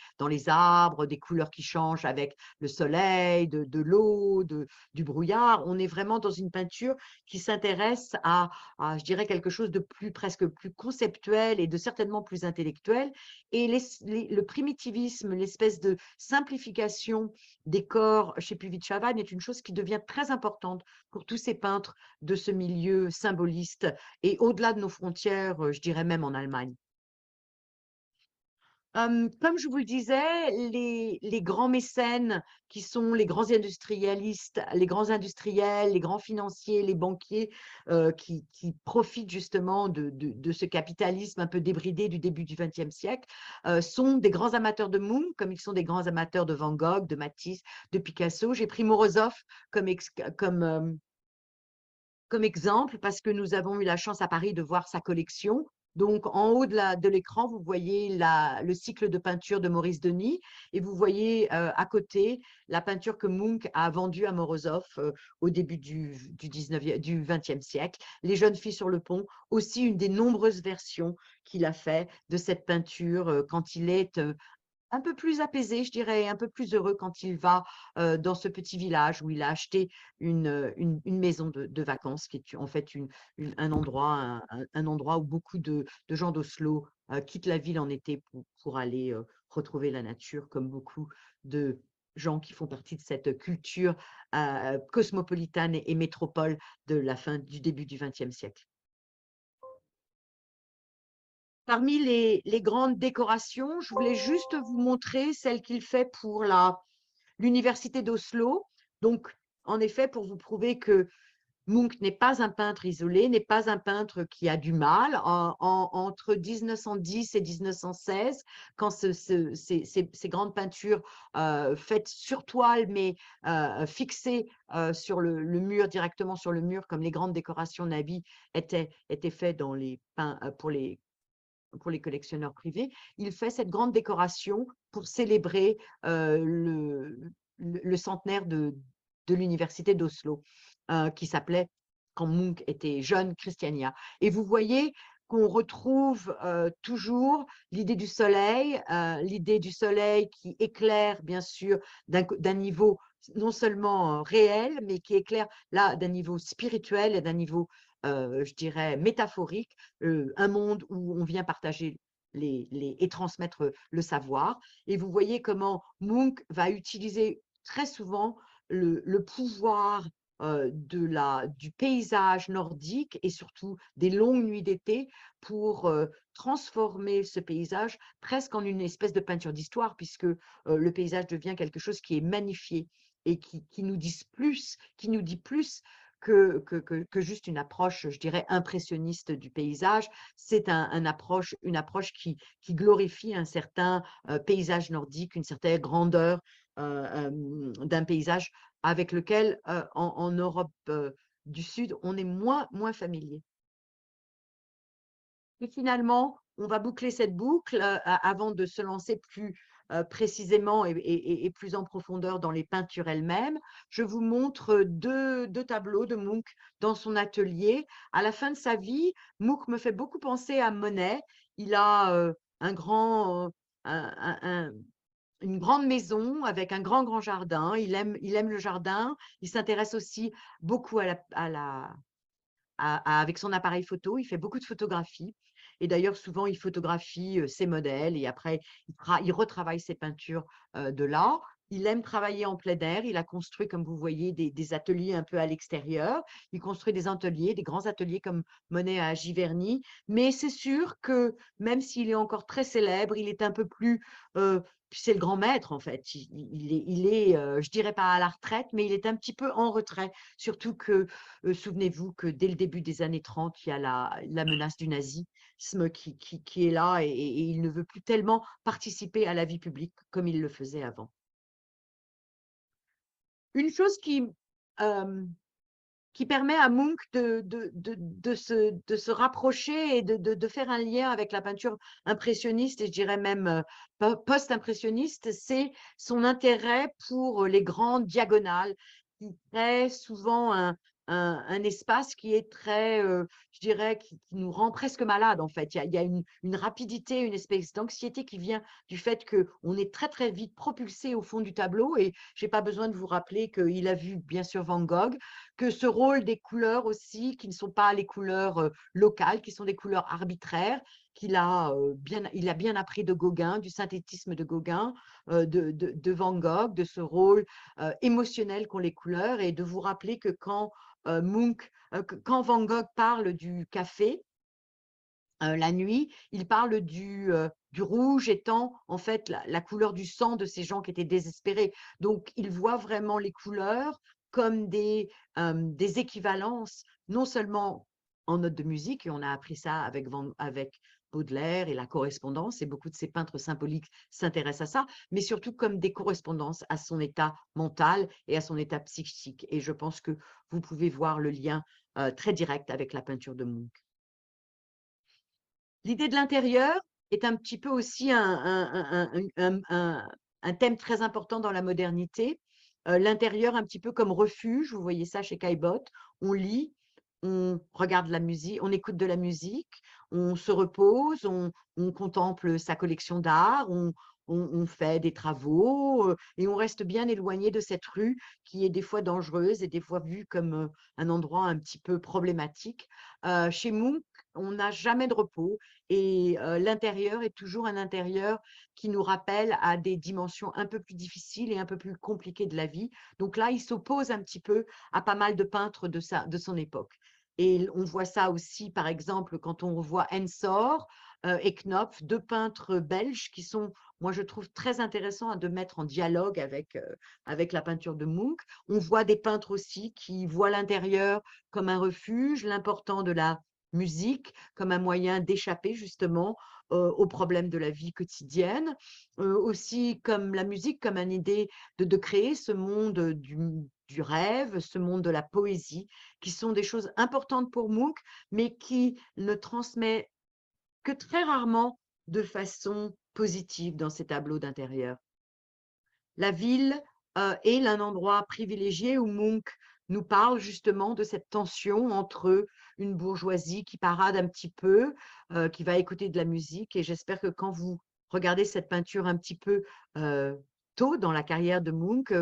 arbres, des couleurs qui changent avec le soleil, de l'eau, du brouillard. On est vraiment dans une peinture qui s'intéresse à, je dirais, quelque chose de presque plus conceptuel et de certainement plus intellectuel. Et le primitivisme, l'espèce de simplification des corps chez Puvis de Chavannes est une chose qui devient très importante pour tous ces peintres de ce milieu symboliste et au-delà de nos frontières, je dirais même en Allemagne. Comme je vous le disais, les grands mécènes qui sont les grands industrialistes, les grands industriels, les grands financiers, les banquiers qui profitent justement de ce capitalisme un peu débridé du début du XXe siècle, sont des grands amateurs de Munch, comme ils sont des grands amateurs de Van Gogh, de Matisse, de Picasso. J'ai pris Morozov comme exemple parce que nous avons eu la chance à Paris de voir sa collection. Donc, en haut de l'écran, vous voyez le cycle de peinture de Maurice Denis et vous voyez à côté la peinture que Munch a vendue à Morozov au début du 20e siècle. Les jeunes filles sur le pont, aussi une des nombreuses versions qu'il a fait de cette peinture quand il est un peu plus apaisé, je dirais, un peu plus heureux quand il va dans ce petit village où il a acheté une maison de vacances, qui est en fait un endroit où beaucoup de gens d'Oslo quittent la ville en été pour aller retrouver la nature, comme beaucoup de gens qui font partie de cette culture cosmopolitane et métropole du début du XXe siècle. Parmi les grandes décorations, je voulais juste vous montrer celle qu'il fait pour l'université d'Oslo. Donc, en effet, pour vous prouver que Munch n'est pas un peintre isolé, n'est pas un peintre qui a du mal. Entre 1910 et 1916, quand ces grandes peintures faites sur toile, mais fixées sur le mur, directement sur le mur, comme les grandes décorations Nabi étaient faites pour les collectionneurs privés, il fait cette grande décoration pour célébrer le centenaire de l'université d'Oslo, qui s'appelait, quand Munch était jeune, Christiania. Et vous voyez qu'on retrouve toujours l'idée du soleil qui éclaire, bien sûr, d'un niveau non seulement réel, mais qui éclaire là d'un niveau spirituel et d'un niveau je dirais, métaphorique, un monde où on vient partager et transmettre le savoir. Et vous voyez comment Munch va utiliser très souvent le pouvoir du paysage nordique et surtout des longues nuits d'été pour transformer ce paysage presque en une espèce de peinture d'histoire, puisque le paysage devient quelque chose qui est magnifié et qui nous dit plus que juste une approche, je dirais, impressionniste du paysage. C'est une approche qui glorifie un certain paysage nordique, une certaine grandeur d'un paysage avec lequel, en Europe du Sud, on est moins familier. Et finalement, on va boucler cette boucle avant de se lancer plus précisément et plus en profondeur dans les peintures elles-mêmes. Je vous montre deux tableaux de Munch dans son atelier. À la fin de sa vie, Munch me fait beaucoup penser à Monet. Il a une grande maison avec un grand jardin. Il aime le jardin. Il s'intéresse aussi beaucoup avec son appareil photo. Il fait beaucoup de photographies. Et d'ailleurs, souvent, il photographie ses modèles et après, il retravaille ses peintures de là. Il aime travailler en plein air. Il a construit, comme vous voyez, des ateliers un peu à l'extérieur. Il construit des ateliers, des grands ateliers comme Monet à Giverny. Mais c'est sûr que même s'il est encore très célèbre, il est un peu plus c'est le grand maître, en fait. Il est je dirais pas à la retraite, mais il est un petit peu en retrait. Surtout que, souvenez-vous que dès le début des années 30, il y a la menace du nazisme qui est là et il ne veut plus tellement participer à la vie publique comme il le faisait avant. Une chose qui permet à Munch de se rapprocher et de faire un lien avec la peinture impressionniste et je dirais même post-impressionniste, c'est son intérêt pour les grandes diagonales qui créent souvent un espace qui est très, je dirais, qui nous rend presque malade en fait. Il y a une rapidité, une espèce d'anxiété qui vient du fait qu'on est très très vite propulsé au fond du tableau et je n'ai pas besoin de vous rappeler qu'il a vu bien sûr Van Gogh, que ce rôle des couleurs aussi, qui ne sont pas les couleurs locales, qui sont des couleurs arbitraires, il a bien appris de Gauguin, du synthétisme de Gauguin, de Van Gogh, de ce rôle émotionnel qu'ont les couleurs et de vous rappeler que quand Van Gogh parle du café, la nuit, il parle du rouge étant en fait la couleur du sang de ces gens qui étaient désespérés. Donc, il voit vraiment les couleurs comme des équivalences, non seulement en notes de musique, et on a appris ça avec Baudelaire et la correspondance, et beaucoup de ces peintres symboliques s'intéressent à ça, mais surtout comme des correspondances à son état mental et à son état psychique. Et je pense que vous pouvez voir le lien très direct avec la peinture de Munch. L'idée de l'intérieur est un petit peu aussi un thème très important dans la modernité. L'intérieur un petit peu comme refuge, vous voyez ça chez Caillebotte, on lit, on regarde la musique, on écoute de la musique, on se repose, on contemple sa collection d'art, on fait des travaux et on reste bien éloigné de cette rue qui est des fois dangereuse et des fois vue comme un endroit un petit peu problématique. Chez Munch, on n'a jamais de repos et l'intérieur est toujours un intérieur qui nous rappelle à des dimensions un peu plus difficiles et un peu plus compliquées de la vie. Donc là, il s'oppose un petit peu à pas mal de peintres de son époque. Et on voit ça aussi, par exemple, quand on voit Ensor et Knopf, deux peintres belges qui sont, moi je trouve, très intéressants à de mettre en dialogue avec la peinture de Munch. On voit des peintres aussi qui voient l'intérieur comme un refuge, l'important de la musique comme un moyen d'échapper justement aux problèmes de la vie quotidienne, aussi comme la musique, comme une idée de créer ce monde du rêve, ce monde de la poésie, qui sont des choses importantes pour Munch, mais qui ne transmet que très rarement de façon positive dans ses tableaux d'intérieur. La ville est un endroit privilégié où Munch nous parle justement de cette tension entre une bourgeoisie qui parade un petit peu, qui va écouter de la musique. Et j'espère que quand vous regardez cette peinture un petit peu tôt dans la carrière de Munch,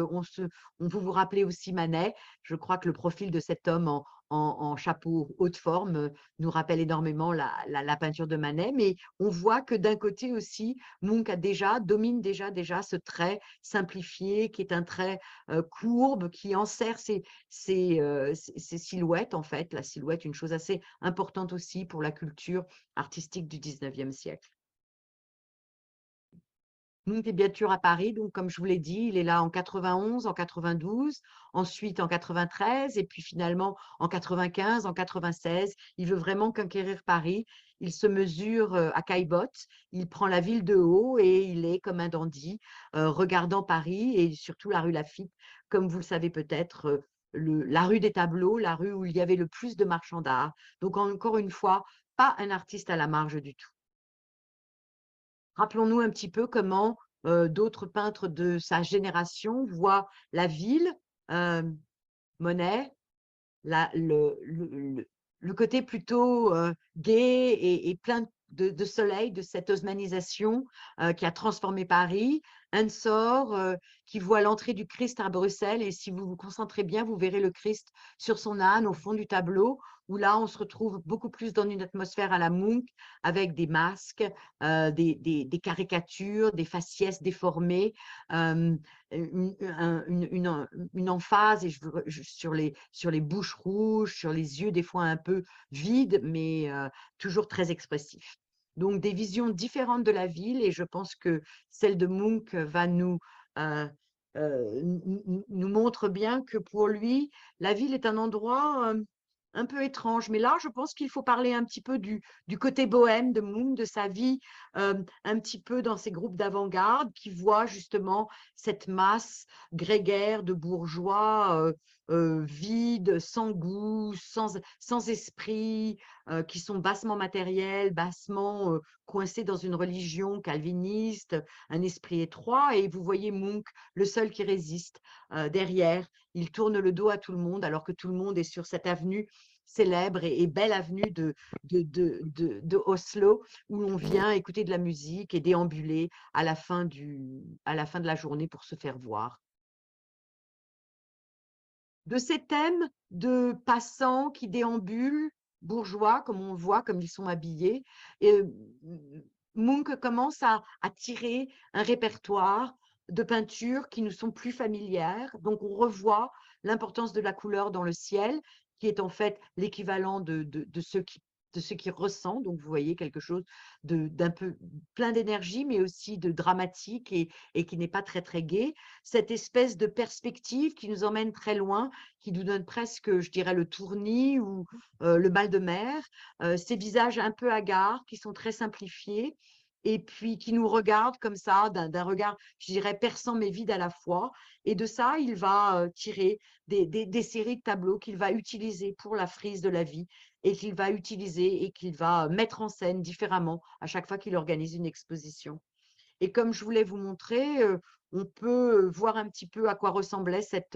vous vous rappelez aussi Manet. Je crois que le profil de cet homme en chapeau haute forme nous rappelle énormément la peinture de Manet. Mais on voit que d'un côté aussi, Munch domine déjà ce trait simplifié qui est un trait courbe qui enserre ses silhouettes en fait. La silhouette, une chose assez importante aussi pour la culture artistique du 19e siècle. Munch est bien sûr à Paris, donc comme je vous l'ai dit, il est là en 91, en 92, ensuite en 93 et puis finalement en 95, en 96. Il veut vraiment conquérir Paris. Il se mesure à Caillebotte, il prend la ville de haut et il est comme un dandy, regardant Paris et surtout la rue Laffitte, comme vous le savez peut-être, la rue des tableaux, la rue où il y avait le plus de marchands d'art. Donc encore une fois, pas un artiste à la marge du tout. Rappelons-nous un petit peu comment d'autres peintres de sa génération voient la ville, Monet, le côté plutôt gai et plein de soleil de cette haussmannisation qui a transformé Paris. Ensor qui voit l'entrée du Christ à Bruxelles et si vous vous concentrez bien, vous verrez le Christ sur son âne au fond du tableau où là, on se retrouve beaucoup plus dans une atmosphère à la Munch avec des masques, des caricatures, des faciès déformés, une emphase et sur les bouches rouges, sur les yeux des fois un peu vides, mais toujours très expressifs. Donc des visions différentes de la ville et je pense que celle de Munch va nous montre bien que pour lui, la ville est un endroit un peu étrange. Mais là, je pense qu'il faut parler un petit peu du côté bohème de Munch, de sa vie, un petit peu dans ces groupes d'avant-garde qui voient justement cette masse grégaire de bourgeois vides, sans goût, sans esprit, qui sont bassement matériels, bassement coincés dans une religion calviniste, un esprit étroit. Et vous voyez Munch, le seul qui résiste derrière. Il tourne le dos à tout le monde alors que tout le monde est sur cette avenue célèbre et belle avenue de Oslo où l'on vient écouter de la musique et déambuler à la fin de la journée pour se faire voir. De ces thèmes de passants qui déambulent, bourgeois, comme on le voit, comme ils sont habillés, et Munch commence à tirer un répertoire de peintures qui nous sont plus familières. Donc, on revoit l'importance de la couleur dans le ciel, qui est en fait l'équivalent de ce qui ressent. Donc, vous voyez quelque chose d'un peu plein d'énergie, mais aussi de dramatique et qui n'est pas très, très gai. Cette espèce de perspective qui nous emmène très loin, qui nous donne presque, je dirais, le tournis ou le mal de mer. Ces visages un peu hagards, qui sont très simplifiés, et puis qui nous regardent comme ça, d'un regard, je dirais, perçant mais vide à la fois. Et de ça, il va tirer des séries de tableaux qu'il va utiliser pour la frise de la vie et qu'il va utiliser et qu'il va mettre en scène différemment à chaque fois qu'il organise une exposition. Et comme je voulais vous montrer, on peut voir un petit peu à quoi ressemblait cette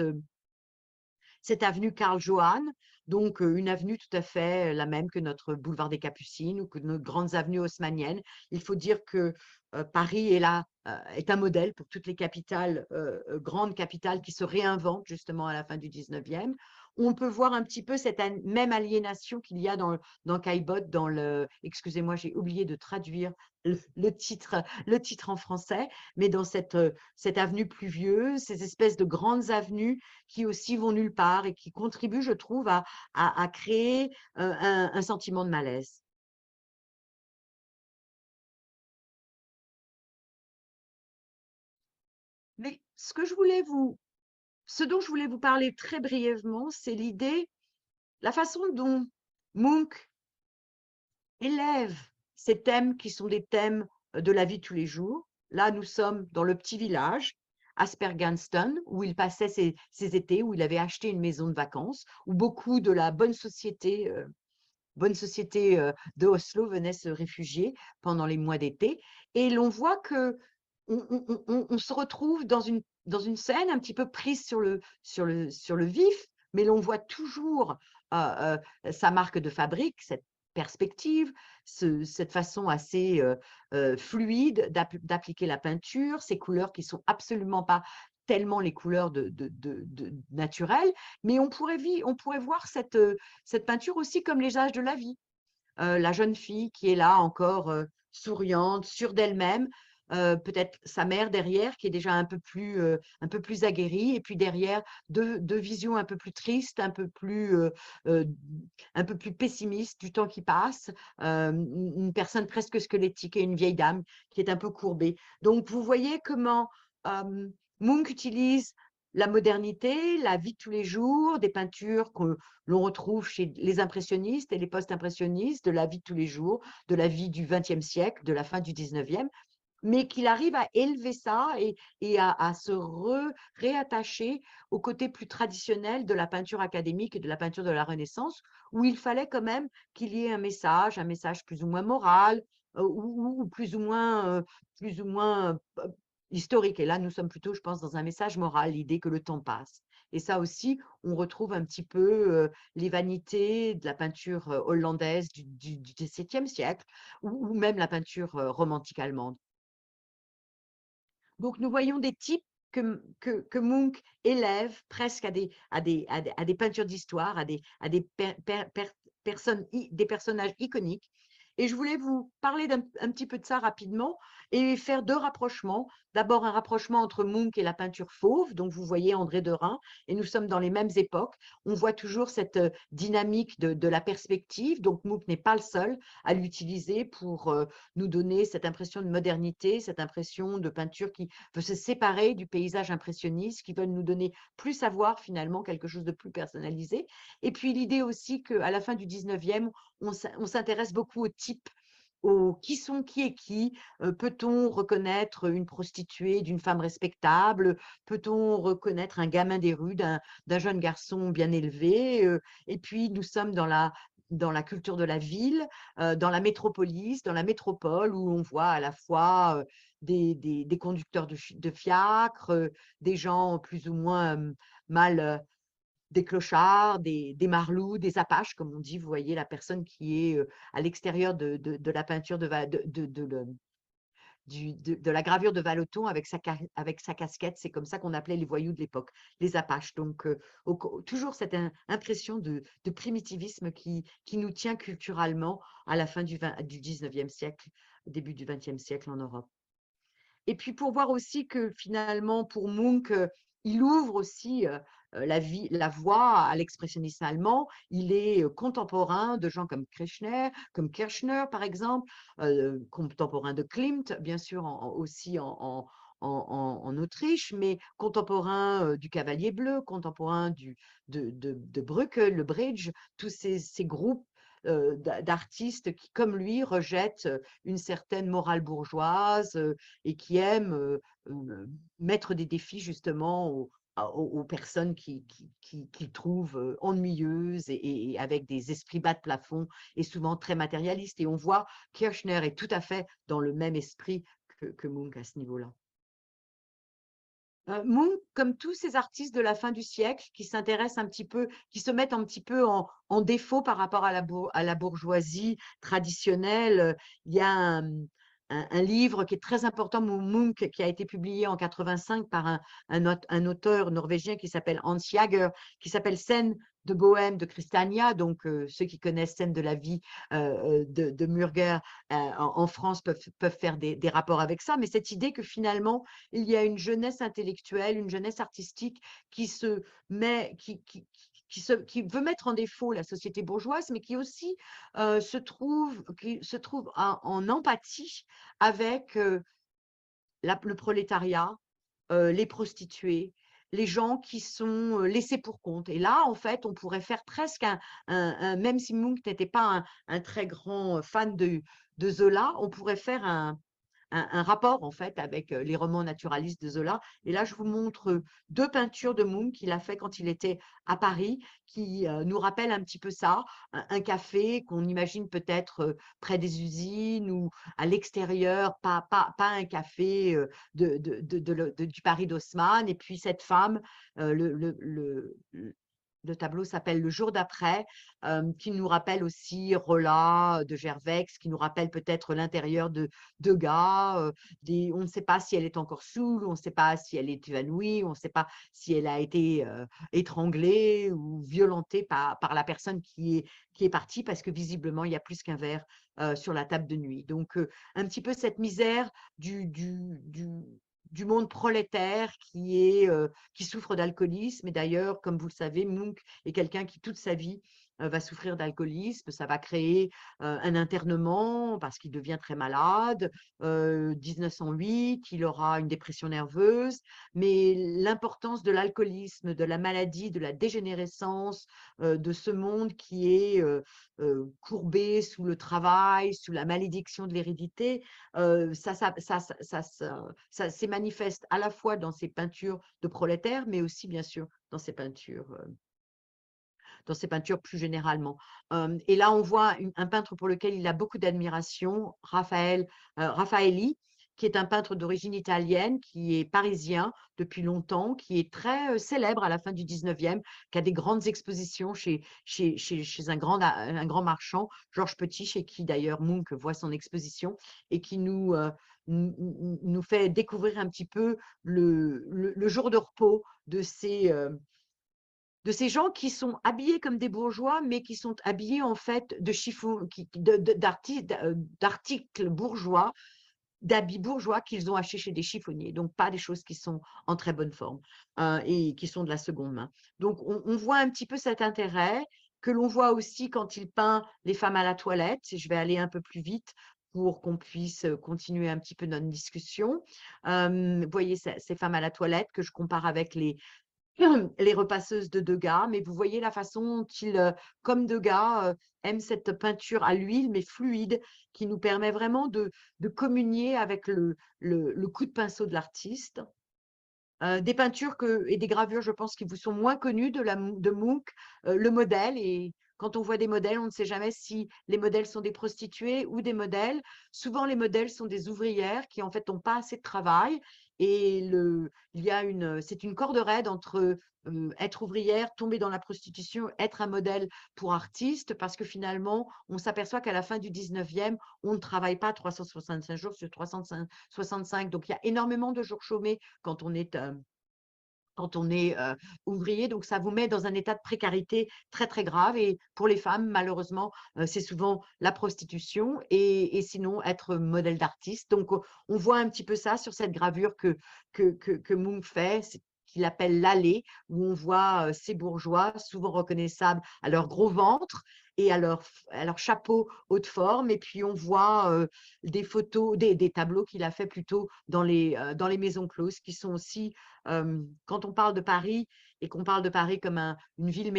avenue Karl Johan, donc une avenue tout à fait la même que notre boulevard des Capucines ou que nos grandes avenues haussmanniennes. Il faut dire que Paris est un modèle pour toutes les capitales, grandes capitales qui se réinventent justement à la fin du 19e. On peut voir un petit peu cette même aliénation qu'il y a dans Caillebotte, excusez-moi, j'ai oublié de traduire le titre en français, mais dans cette avenue pluvieuse, ces espèces de grandes avenues qui aussi vont nulle part et qui contribuent, je trouve, à créer un sentiment de malaise. Mais ce dont je voulais vous parler très brièvement, c'est la façon dont Munch élève ces thèmes qui sont des thèmes de la vie de tous les jours. Là, nous sommes dans le petit village, Asperganston, où il passait ses étés, où il avait acheté une maison de vacances, où beaucoup de la bonne société de Oslo venait se réfugier pendant les mois d'été. Et l'on voit que on se retrouve dans une scène un petit peu prise sur le vif, mais l'on voit toujours sa marque de fabrique, cette perspective, cette façon assez fluide d'appliquer la peinture, ces couleurs qui sont absolument pas tellement les couleurs naturelles, mais on pourrait voir cette peinture aussi comme les âges de la vie. La jeune fille qui est là encore souriante, sûre d'elle-même, peut-être sa mère derrière qui est déjà un peu plus aguerrie, et puis derrière deux visions un peu plus tristes, euh, un peu plus pessimistes du temps qui passe, une personne presque squelettique et une vieille dame qui est un peu courbée. Donc vous voyez comment Munch utilise la modernité, la vie de tous les jours, des peintures que l'on retrouve chez les impressionnistes et les post-impressionnistes, de la vie de tous les jours, de la vie du XXe siècle, de la fin du XIXe, mais qu'il arrive à élever ça et à se réattacher au côté plus traditionnel de la peinture académique et de la peinture de la Renaissance, où il fallait quand même qu'il y ait un message plus ou moins moral, ou plus ou moins historique. Et là, nous sommes plutôt, je pense, dans un message moral, l'idée que le temps passe. Et ça aussi, on retrouve un petit peu les vanités de la peinture hollandaise du XVIIe siècle, ou même la peinture romantique allemande. Donc, nous voyons des types que Munch élève presque à des peintures d'histoire, à des personnages iconiques. Et je voulais vous parler un petit peu de ça rapidement et faire 2 rapprochements. D'abord, un rapprochement entre Munch et la peinture fauve, donc vous voyez André Derain et nous sommes dans les mêmes époques. On voit toujours cette, dynamique de la perspective, donc Munch n'est pas le seul à l'utiliser pour, nous donner cette impression de modernité, cette impression de peinture qui veut se séparer du paysage impressionniste, qui veut nous donner plus à voir finalement, quelque chose de plus personnalisé. Et puis l'idée aussi qu'à la fin du 19e, on s'intéresse beaucoup aux types, au qui est qui. Peut-on reconnaître une prostituée d'une femme respectable? Peut-on reconnaître un gamin des rues d'un jeune garçon bien élevé? Et puis nous sommes dans la culture de la ville, dans la métropolis, dans la métropole où on voit à la fois, des conducteurs de fiacres, des gens plus ou moins, mal, des clochards, des marlous, des apaches, comme on dit. Vous voyez la personne qui est, à l'extérieur de la peinture de la gravure de Vallotton avec sa casquette. C'est comme ça qu'on appelait les voyous de l'époque, les apaches. Donc, toujours cette impression de primitivisme qui nous tient culturellement à la fin du 19e siècle, début du 20e siècle en Europe. Et puis pour voir aussi que finalement, pour Munch, il ouvre aussi, la voie à l'expressionnisme allemand. Il est, contemporain de gens comme Kirchner par exemple, contemporain de Klimt, bien sûr, aussi en Autriche, mais contemporain, du Cavalier bleu, contemporain de Brücke, le Bridge, tous ces groupes, d'artistes qui, comme lui, rejettent, une certaine morale bourgeoise, et qui aiment, mettre des défis justement aux personnes qu'ils trouvent, ennuyeuses et avec des esprits bas de plafond et souvent très matérialistes. Et on voit Kirchner est tout à fait dans le même esprit que Munch à ce niveau-là. Munch, comme tous ces artistes de la fin du siècle qui s'intéressent un petit peu, qui se mettent un petit peu en défaut par rapport à la bourgeoisie traditionnelle, il y a un livre qui est très important, Munch, qui a été publié en 85 par un auteur norvégien qui s'appelle Hans Jager, qui s'appelle Scène de Bohème de Christiania. Donc, ceux qui connaissent Scène de la vie de Murger en France peuvent faire des rapports avec ça. Mais cette idée que finalement, il y a une jeunesse intellectuelle, une jeunesse artistique qui se met, qui veut mettre en défaut la société bourgeoise, mais qui aussi qui se trouve en empathie avec le prolétariat, les prostituées, les gens qui sont laissés pour compte. Et là, en fait, on pourrait faire presque même si Munch n'était pas un très grand fan de Zola, on pourrait faire un rapport en fait avec les romans naturalistes de Zola. Et là, je vous montre 2 peintures de Munch qu'il a fait quand il était à Paris, qui nous rappellent un petit peu ça, un café qu'on imagine peut-être près des usines ou à l'extérieur, pas un café du Paris d'Haussmann. Et puis cette femme, le tableau s'appelle Le jour d'après, qui nous rappelle aussi Rolla de Gervex, qui nous rappelle peut-être l'intérieur de Degas. On ne sait pas si elle est encore saoule, on ne sait pas si elle est évanouie, on ne sait pas si elle a été étranglée ou violentée par la personne qui est partie, parce que visiblement, il y a plus qu'un verre sur la table de nuit. Donc, un petit peu cette misère du monde prolétaire qui souffre d'alcoolisme. Et d'ailleurs, comme vous le savez, Munch est quelqu'un qui, toute sa vie, va souffrir d'alcoolisme. Ça va créer un internement parce qu'il devient très malade. 1908, il aura une dépression nerveuse. Mais l'importance de l'alcoolisme, de la maladie, de la dégénérescence, de ce monde qui est courbé sous le travail, sous la malédiction de l'hérédité, ça s'est manifeste à la fois dans ses peintures de prolétaires, mais aussi, bien sûr, dans ses peintures plus généralement. Et là, on voit un peintre pour lequel il a beaucoup d'admiration, Raffaelli, qui est un peintre d'origine italienne, qui est parisien depuis longtemps, qui est très célèbre à la fin du 19e, qui a des grandes expositions chez un grand marchand, Georges Petit, chez qui d'ailleurs Munch voit son exposition, et qui nous fait découvrir un petit peu le jour de repos de ces gens qui sont habillés comme des bourgeois, mais qui sont habillés en fait de chiffon, d'articles bourgeois, d'habits bourgeois qu'ils ont achetés chez des chiffonniers, donc pas des choses qui sont en très bonne forme et qui sont de la seconde main. Donc on voit un petit peu cet intérêt que l'on voit aussi quand il peint les femmes à la toilette. Je vais aller un peu plus vite pour qu'on puisse continuer un petit peu notre discussion. Vous voyez ces femmes à la toilette que je compare avec les repasseuses de Degas, mais vous voyez la façon dont comme Degas, aime cette peinture à l'huile, mais fluide, qui nous permet vraiment de communier avec le coup de pinceau de l'artiste. Des peintures et des gravures, je pense, qui vous sont moins connues de Munch, le modèle. Et quand on voit des modèles, on ne sait jamais si les modèles sont des prostituées ou des modèles. Souvent, les modèles sont des ouvrières qui, en fait, n'ont pas assez de travail. Et c'est une corde raide entre être ouvrière, tomber dans la prostitution, être un modèle pour artiste, parce que finalement, on s'aperçoit qu'à la fin du 19e, on ne travaille pas 365 jours sur 365. Donc, il y a énormément de jours chômés quand on est ouvrier, donc ça vous met dans un état de précarité très, très grave. Et pour les femmes, malheureusement, c'est souvent la prostitution et sinon être modèle d'artiste. Donc, on voit un petit peu ça sur cette gravure que Munch fait, qu'il appelle l'allée, où on voit ces bourgeois, souvent reconnaissables à leur gros ventre et à leur chapeau haute forme. Et puis, on voit des photos, des tableaux qu'il a fait plutôt dans les maisons closes, qui sont aussi quand on parle de Paris et qu'on parle de Paris comme une ville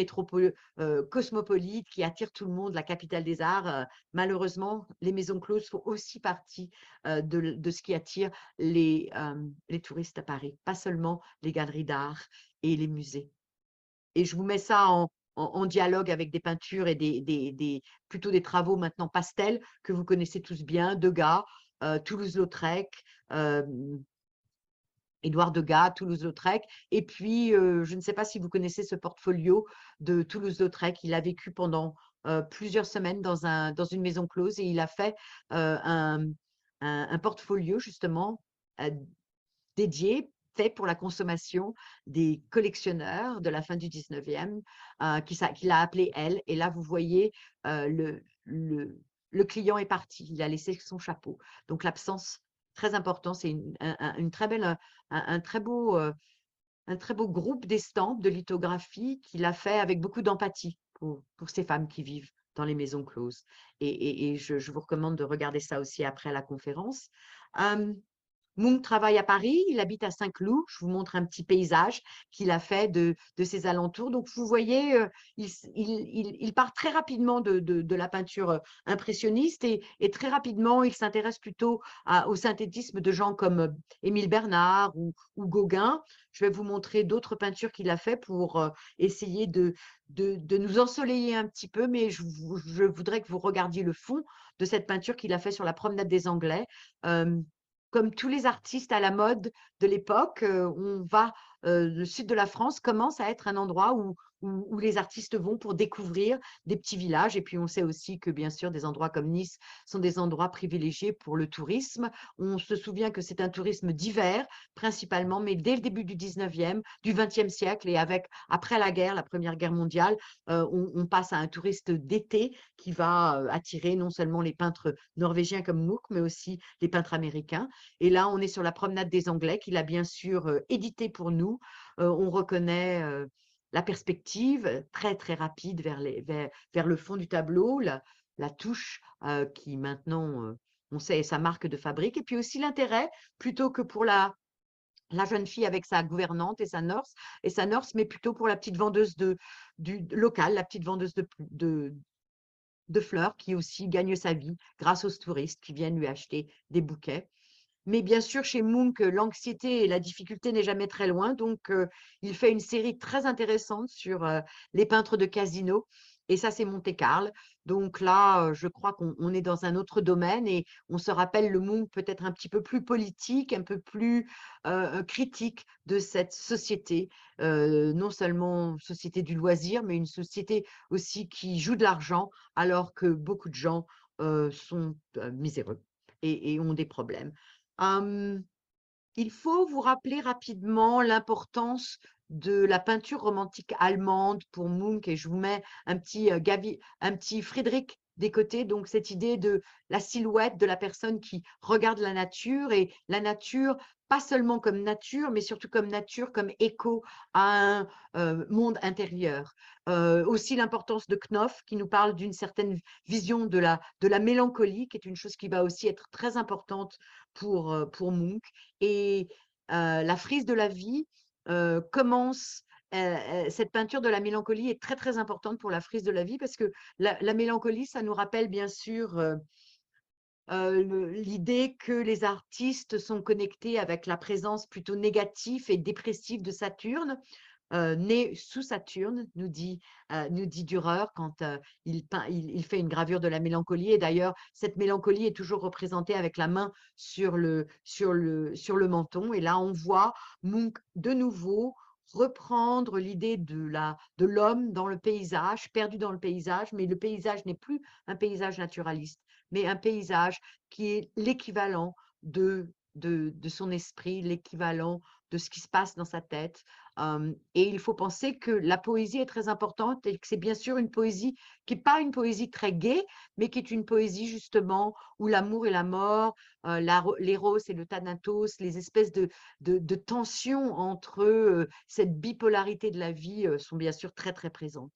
cosmopolite qui attire tout le monde, la capitale des arts, malheureusement, les maisons closes font aussi partie de ce qui attire les touristes à Paris, pas seulement les galeries d'art et les musées. Et je vous mets ça en dialogue avec des peintures et plutôt des travaux maintenant pastels que vous connaissez tous bien, Degas, Toulouse-Lautrec, Édouard Degas, Toulouse-Lautrec. Et puis, je ne sais pas si vous connaissez ce portfolio de Toulouse-Lautrec. Il a vécu pendant plusieurs semaines dans une maison close et il a fait un portfolio justement euh, dédié, fait pour la consommation des collectionneurs de la fin du 19e, qu'il a appelé Elle. Et là, vous voyez, le client est parti, il a laissé son chapeau. Donc, l'absence, très important, c'est une très belle, un très beau, un très beau groupe d'estampes, de lithographie qu'il a fait avec beaucoup d'empathie pour ces femmes qui vivent dans les maisons closes. Et je vous recommande de regarder ça aussi après la conférence. Munch travaille à Paris, il habite à Saint-Cloud. Je vous montre un petit paysage qu'il a fait de ses alentours. Donc, vous voyez, il part très rapidement de la peinture impressionniste et très rapidement, il s'intéresse plutôt au synthétisme de gens comme Émile Bernard ou Gauguin. Je vais vous montrer d'autres peintures qu'il a fait pour essayer de nous ensoleiller un petit peu, mais je voudrais que vous regardiez le fond de cette peinture qu'il a fait sur la promenade des Anglais. Comme tous les artistes à la mode de l'époque, le sud de la France commence à être un endroit où les artistes vont pour découvrir des petits villages. Et puis, on sait aussi que, bien sûr, des endroits comme Nice sont des endroits privilégiés pour le tourisme. On se souvient que c'est un tourisme d'hiver, principalement, mais dès le début du 19e, du 20e siècle et après la guerre, la Première Guerre mondiale, on passe à un touriste d'été qui va attirer non seulement les peintres norvégiens comme Munch, mais aussi les peintres américains. Et là, on est sur la promenade des Anglais qu'il a bien sûr édité pour nous. On reconnaît la perspective très, très rapide vers le fond du tableau, la touche qui maintenant, on sait, sa marque de fabrique. Et puis aussi l'intérêt, plutôt que pour la jeune fille avec sa gouvernante et sa nurse, mais plutôt pour la petite vendeuse locale, la petite vendeuse de fleurs qui aussi gagne sa vie grâce aux touristes qui viennent lui acheter des bouquets. Mais bien sûr, chez Munch, l'anxiété et la difficulté n'est jamais très loin. Donc, il fait une série très intéressante sur les peintres de casino. Et ça, c'est Monte-Carlo. Donc là, je crois qu'on est dans un autre domaine et on se rappelle le Munch peut-être un petit peu plus politique, un peu plus critique de cette société, non seulement société du loisir, mais une société aussi qui joue de l'argent alors que beaucoup de gens sont miséreux et ont des problèmes. Il faut vous rappeler rapidement l'importance de la peinture romantique allemande pour Munch, et je vous mets un petit, un petit Friedrich des côtés, donc cette idée de la silhouette de la personne qui regarde la nature, et la nature, pas seulement comme nature, mais surtout comme nature, comme écho à un monde intérieur. Aussi l'importance de Knopf, qui nous parle d'une certaine vision de la mélancolie, qui est une chose qui va aussi être très importante pour Munch. Et la frise de la vie commence, cette peinture de la mélancolie est très, très importante pour la frise de la vie, parce que la mélancolie, ça nous rappelle bien sûr l'idée que les artistes sont connectés avec la présence plutôt négative et dépressive de Saturne, né sous Saturne, nous dit Dürer quand il fait une gravure de la mélancolie. Et d'ailleurs, cette mélancolie est toujours représentée avec la main sur le menton. Et là, on voit Munch de nouveau reprendre l'idée de l'homme dans le paysage, perdu dans le paysage, mais le paysage n'est plus un paysage naturaliste, mais un paysage qui est l'équivalent de son esprit, l'équivalent de ce qui se passe dans sa tête. Et il faut penser que la poésie est très importante, et que c'est bien sûr une poésie qui n'est pas une poésie très gaie, mais qui est une poésie justement où l'amour et la mort, l'éros et le thanatos, les espèces de tensions entre cette bipolarité de la vie sont bien sûr très, très présentes.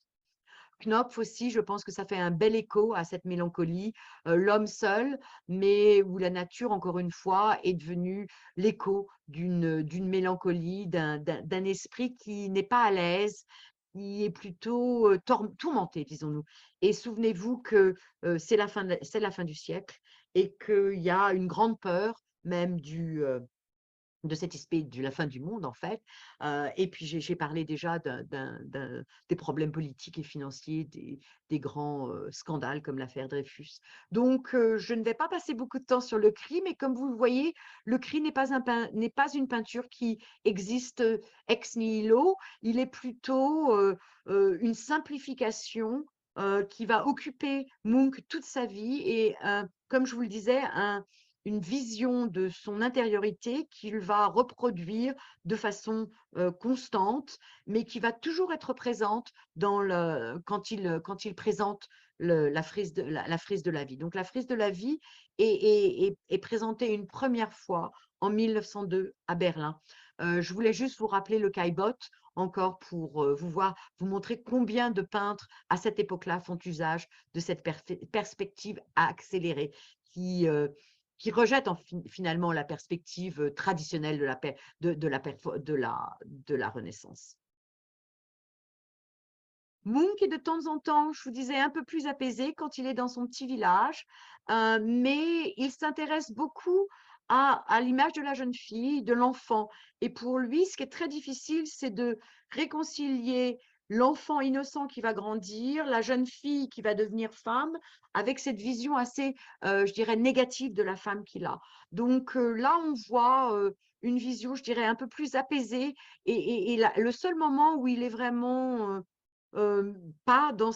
Knopf aussi, je pense que ça fait un bel écho à cette mélancolie, l'homme seul, mais où la nature, encore une fois, est devenue l'écho d'une mélancolie, d'un esprit qui n'est pas à l'aise, qui est plutôt tourmenté, disons-nous. Et souvenez-vous que c'est la fin du siècle, et qu'il y a une grande peur même de cette espèce de la fin du monde, en fait. Et puis, j'ai parlé déjà des problèmes politiques et financiers, des grands scandales comme l'affaire Dreyfus. Donc, je ne vais pas passer beaucoup de temps sur le cri, mais comme vous le voyez, le cri n'est pas une peinture qui existe ex nihilo. Il est plutôt une simplification qui va occuper Munch toute sa vie, et comme je vous le disais, une vision de son intériorité qu'il va reproduire de façon constante, mais qui va toujours être présente quand il présente la frise de la vie. Donc la frise de la vie est présentée une première fois en 1902 à Berlin. Je voulais juste vous rappeler le caillebotte encore pour vous montrer combien de peintres à cette époque-là font usage de cette perspective accélérée qui rejette finalement la perspective traditionnelle de la Renaissance. Munch est de temps en temps, je vous disais, un peu plus apaisé quand il est dans son petit village, mais il s'intéresse beaucoup à l'image de la jeune fille, de l'enfant. Et pour lui, ce qui est très difficile, c'est de réconcilier l'enfant innocent qui va grandir, la jeune fille qui va devenir femme, avec cette vision assez, je dirais, négative de la femme qu'il a. Donc là, on voit une vision, je dirais, un peu plus apaisée. Et le seul moment où il est vraiment pas dans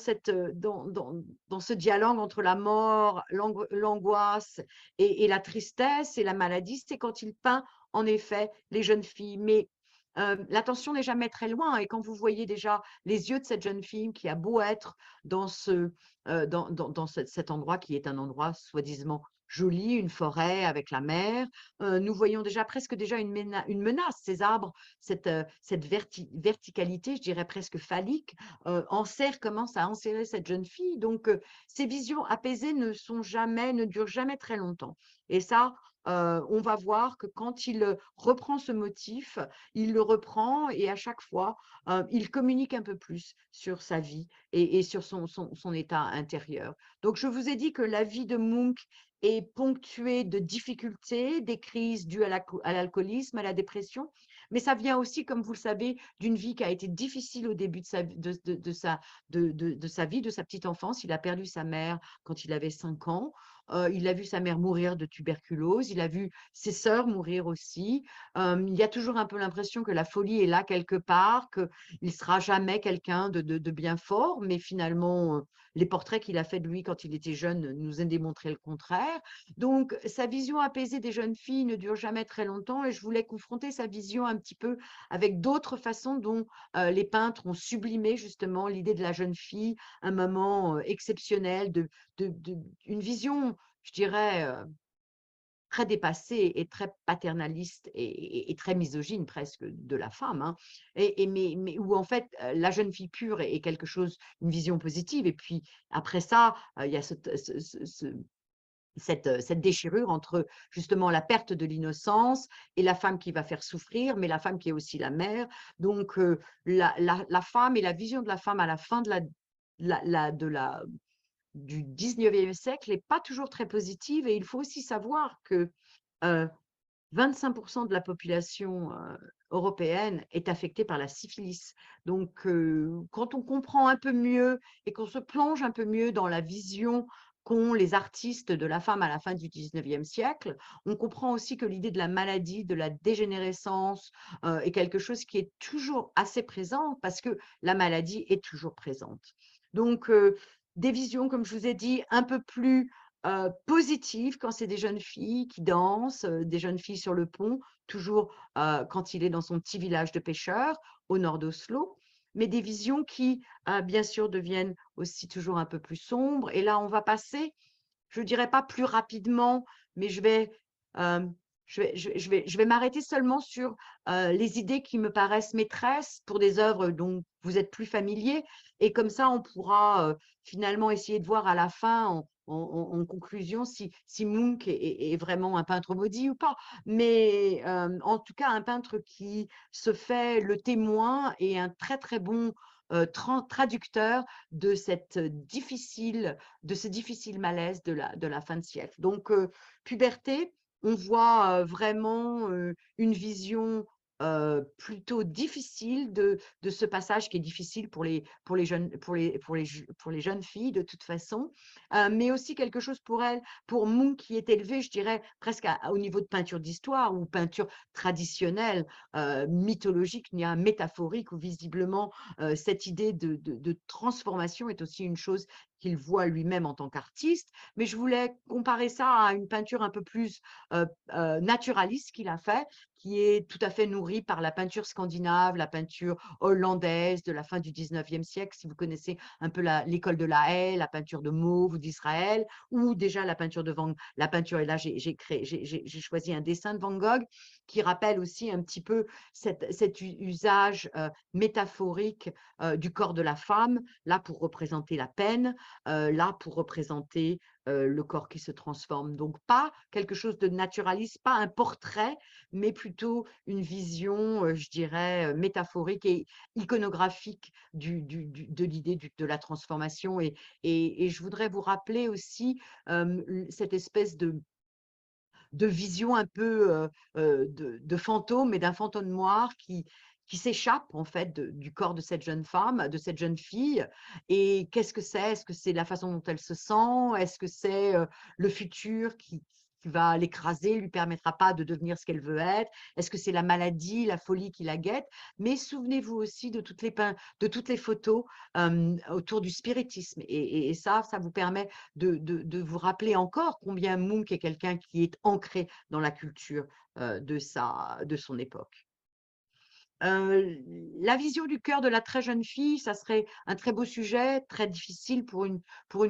dans ce dialogue entre la mort, l'angoisse et la tristesse et la maladie, c'est quand il peint en effet les jeunes filles. Mais l'attention n'est jamais très loin, et quand vous voyez déjà les yeux de cette jeune fille qui a beau être dans cet endroit qui est un endroit soi-disant joli, une forêt avec la mer, nous voyons presque déjà une menace. Ces arbres, cette verticalité, je dirais presque phallique, commence à enserrer cette jeune fille. Donc, ces visions apaisées ne durent jamais très longtemps. Et ça, on va voir que quand il reprend ce motif, il le reprend, et à chaque fois, il communique un peu plus sur sa vie et sur son état intérieur. Donc, je vous ai dit que la vie de Munch est ponctuée de difficultés, des crises dues à l'alcoolisme, à la dépression, mais ça vient aussi, comme vous le savez, d'une vie qui a été difficile au début de sa vie, de sa petite enfance. Il a perdu sa mère quand il avait 5 ans. il a vu sa mère mourir de tuberculose, il a vu ses sœurs mourir aussi. Il y a toujours un peu l'impression que la folie est là quelque part, qu'il ne sera jamais quelqu'un de bien fort, mais finalement, les portraits qu'il a faits de lui quand il était jeune nous ont démontré le contraire. Donc, sa vision apaisée des jeunes filles ne dure jamais très longtemps et je voulais confronter sa vision un petit peu avec d'autres façons dont les peintres ont sublimé justement l'idée de la jeune fille, un moment exceptionnel, une vision, je dirais, très dépassée et très paternaliste et très misogyne presque de la femme, hein. Mais où en fait, la jeune fille pure est quelque chose, une vision positive. Et puis après ça, il y a cette déchirure entre justement la perte de l'innocence et la femme qui va faire souffrir, mais la femme qui est aussi la mère. Donc, la femme et la vision de la femme à la fin du 19e siècle n'est pas toujours très positive. Et il faut aussi savoir que 25% de la population européenne est affectée par la syphilis. Donc, quand on comprend un peu mieux et qu'on se plonge un peu mieux dans la vision qu'ont les artistes de la femme à la fin du 19e siècle, on comprend aussi que l'idée de la maladie, de la dégénérescence est quelque chose qui est toujours assez présent parce que la maladie est toujours présente. Donc, des visions, comme je vous ai dit, un peu plus positives quand c'est des jeunes filles qui dansent, des jeunes filles sur le pont, toujours quand il est dans son petit village de pêcheurs au nord d'Oslo, mais des visions qui, bien sûr, deviennent aussi toujours un peu plus sombres. Et là, on va passer, je ne dirais pas plus rapidement, mais euh, je vais m'arrêter seulement sur les idées qui me paraissent maîtresses pour des œuvres dont vous êtes plus familiers. Et comme ça, on pourra finalement essayer de voir à la fin, en conclusion, si Munch est vraiment un peintre maudit ou pas. Mais en tout cas, un peintre qui se fait le témoin et un très, très bon traducteur de de ce difficile malaise de la fin de siècle. Donc, puberté, on voit vraiment une vision plutôt difficile de ce passage qui est difficile pour les jeunes, pour les jeunes filles de toute façon, mais aussi quelque chose pour elles, pour Munch qui est élevé, je dirais, presque au niveau de peinture d'histoire ou peinture traditionnelle, mythologique, métaphorique, où visiblement cette idée de transformation est aussi une chose qu'il voit lui-même en tant qu'artiste. Mais je voulais comparer ça à une peinture un peu plus naturaliste qu'il a fait, qui est tout à fait nourrie par la peinture scandinave, la peinture hollandaise de la fin du 19e siècle, si vous connaissez un peu l'école de La Haye, la peinture de Mauve ou d'Israël, ou déjà la peinture de la peinture, et là j'ai choisi un dessin de Van Gogh qui rappelle aussi un petit peu cet usage métaphorique du corps de la femme, là pour représenter la peine, là pour représenter le corps qui se transforme. Donc, pas quelque chose de naturaliste, pas un portrait, mais plutôt une vision, je dirais, métaphorique et iconographique de l'idée de la transformation. Et je voudrais vous rappeler aussi cette espèce de vision un peu de fantôme, et d'un fantôme noir qui s'échappe en fait du corps de cette jeune femme, de cette jeune fille. Et qu'est-ce que c'est? Est-ce que c'est la façon dont elle se sent? Est-ce que c'est le futur qui va l'écraser, lui permettra pas de devenir ce qu'elle veut être? Est-ce que c'est la maladie, la folie qui la guette? Mais souvenez-vous aussi de toutes les photos autour du spiritisme. Et ça vous permet de vous rappeler encore combien Munch est quelqu'un qui est ancré dans la culture de son époque. La vision du cœur de la très jeune fille, ça serait un très beau sujet, très difficile pour une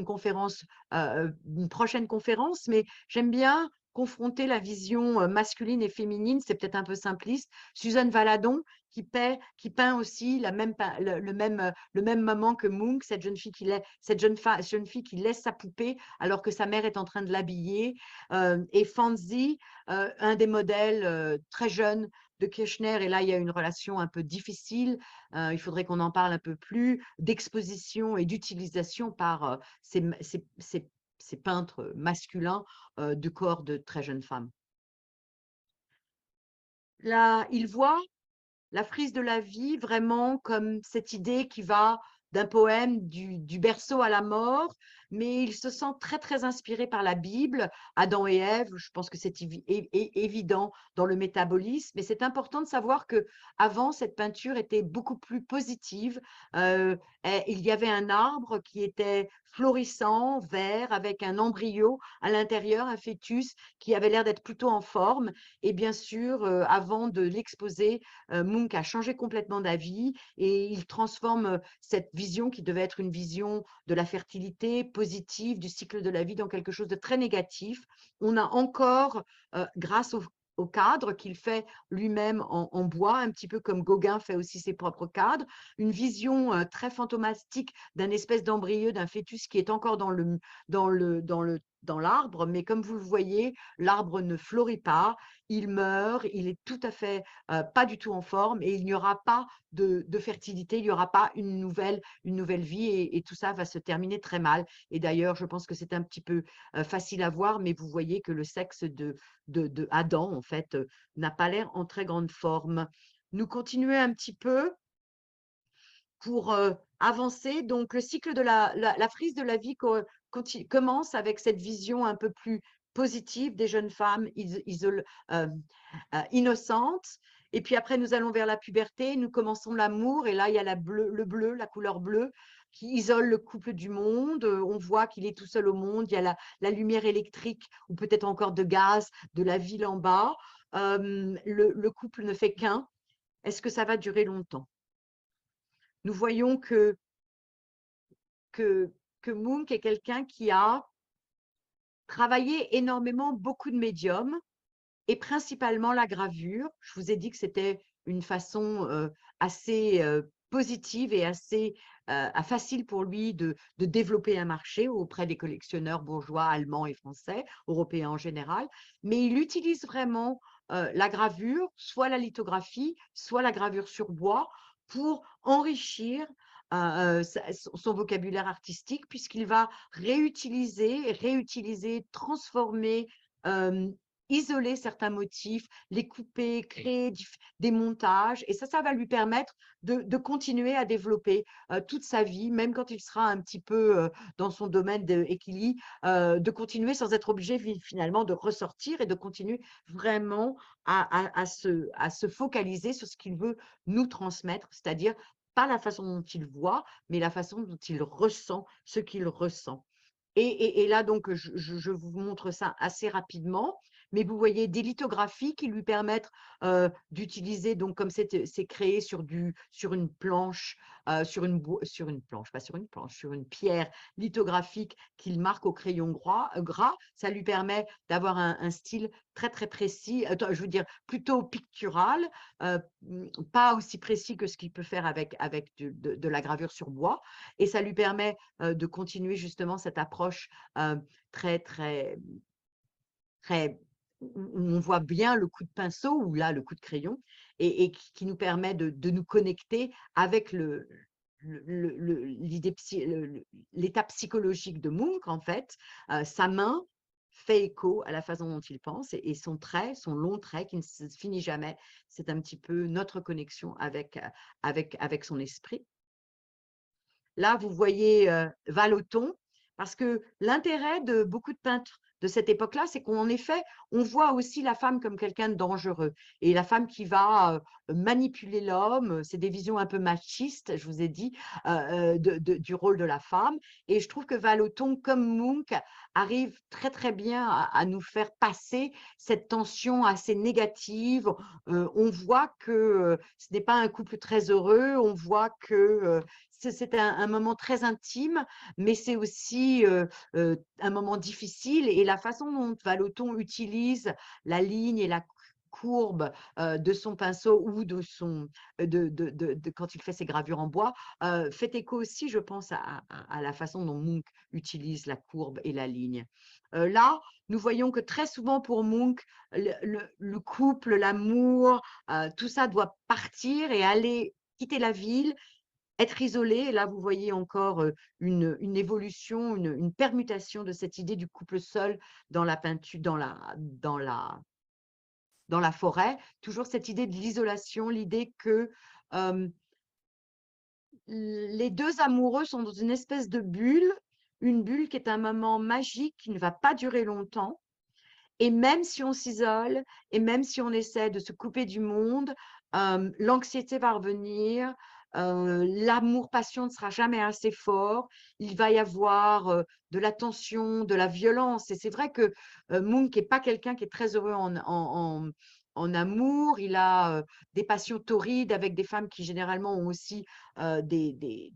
conférence, une prochaine conférence, mais j'aime bien confronter la vision masculine et féminine, c'est peut-être un peu simpliste. Suzanne Valadon, qui peint aussi le même moment que Munch, cette jeune fille jeune fille qui laisse sa poupée alors que sa mère est en train de l'habiller, et Fanzi, un des modèles très jeunes de Kirchner, et là, il y a une relation un peu difficile, il faudrait qu'on en parle un peu plus, d'exposition et d'utilisation par ces peintres masculins de corps de très jeunes femmes. Là, il voit la frise de la vie vraiment comme cette idée qui va d'un poème du berceau à la mort, mais il se sent très, très inspiré par la Bible, Adam et Ève. Je pense que c'est évident dans le métabolisme, mais c'est important de savoir que avant cette peinture était beaucoup plus positive. Il y avait un arbre qui était florissant, vert, avec un embryo à l'intérieur, un fœtus qui avait l'air d'être plutôt en forme. Et bien sûr, avant de l'exposer, Munch a changé complètement d'avis et il transforme cette vision qui devait être une vision de la fertilité positive, du cycle de la vie, dans quelque chose de très négatif. On a encore, grâce au cadre qu'il fait lui-même en bois, un petit peu comme Gauguin fait aussi ses propres cadres, une vision très fantomastique d'un espèce d'embryo, d'un fœtus qui est encore dans l'arbre, mais comme vous le voyez, l'arbre ne fleurit pas, il meurt, il est tout à fait pas du tout en forme et il n'y aura pas de fertilité, il n'y aura pas une nouvelle vie et tout ça va se terminer très mal. Et d'ailleurs, je pense que c'est un petit peu facile à voir, mais vous voyez que le sexe de Adam, en fait, n'a pas l'air en très grande forme. Nous continuons un petit peu pour avancer. Donc, le cycle de la frise de la vie commence avec cette vision un peu plus positive des jeunes femmes innocentes. Et puis après, nous allons vers la puberté, nous commençons l'amour, et là, il y a le bleu, la couleur bleue, qui isole le couple du monde. On voit qu'il est tout seul au monde. Il y a la lumière électrique, ou peut-être encore de gaz, de la ville en bas. Le couple ne fait qu'un. Est-ce que ça va durer longtemps? Nous voyons que, que Munch est quelqu'un qui a travaillé énormément beaucoup de médiums et principalement la gravure. Je vous ai dit que c'était une façon assez positive et assez facile pour lui de développer un marché auprès des collectionneurs bourgeois, allemands et français, européens en général. Mais il utilise vraiment la gravure, soit la lithographie, soit la gravure sur bois, pour enrichir son vocabulaire artistique, puisqu'il va réutiliser, transformer, isoler certains motifs, les couper, créer des montages. Et ça va lui permettre de continuer à développer toute sa vie, même quand il sera un petit peu dans son domaine d'équilibre, de continuer sans être obligé finalement de ressortir et de continuer vraiment à se focaliser sur ce qu'il veut nous transmettre, c'est-à-dire pas la façon dont il voit, mais la façon dont il ressent ce qu'il ressent. Et là, donc, je vous montre ça assez rapidement, mais vous voyez des lithographies qui lui permettent d'utiliser, donc comme c'est créé sur une planche, sur une planche, pas sur une planche, sur une pierre lithographique qu'il marque au crayon gras, ça lui permet d'avoir un style très, très précis, je veux dire plutôt pictural, pas aussi précis que ce qu'il peut faire avec de la gravure sur bois, et ça lui permet de continuer justement cette approche très, très, très, où on voit bien le coup de pinceau ou là le coup de crayon et qui nous permet de nous connecter avec l'état psychologique de Munch en fait. Sa main fait écho à la façon dont il pense et son trait, son long trait qui ne se finit jamais, c'est un petit peu notre connexion avec son esprit. Là, vous voyez Vallotton, parce que l'intérêt de beaucoup de peintres de cette époque-là, c'est qu'en effet, on voit aussi la femme comme quelqu'un de dangereux. Et la femme qui va manipuler l'homme, c'est des visions un peu machistes, je vous ai dit, du rôle de la femme. Et je trouve que Vallotton, comme Munch, arrive très très bien à nous faire passer cette tension assez négative. On voit que ce n'est pas un couple très heureux, on voit que c'est un moment très intime, mais c'est aussi un moment difficile. Et la façon dont Vallotton utilise la ligne et la courbe de son pinceau ou quand il fait ses gravures en bois, fait écho aussi, je pense, à la façon dont Munch utilise la courbe et la ligne. Là, nous voyons que très souvent pour Munch, le couple, l'amour, tout ça doit partir et aller quitter la ville, être isolé. Et là, vous voyez encore une évolution, une permutation de cette idée du couple seul dans la peinture, dans la forêt. Toujours cette idée de l'isolation, l'idée que les deux amoureux sont dans une espèce de bulle, une bulle qui est un moment magique qui ne va pas durer longtemps. Et même si on s'isole et même si on essaie de se couper du monde, l'anxiété va revenir, l'amour-passion ne sera jamais assez fort. Il va y avoir, de la tension, de la violence et c'est vrai que, Munch est pas quelqu'un qui est très heureux en amour. Il a, des passions torrides avec des femmes qui généralement ont aussi, des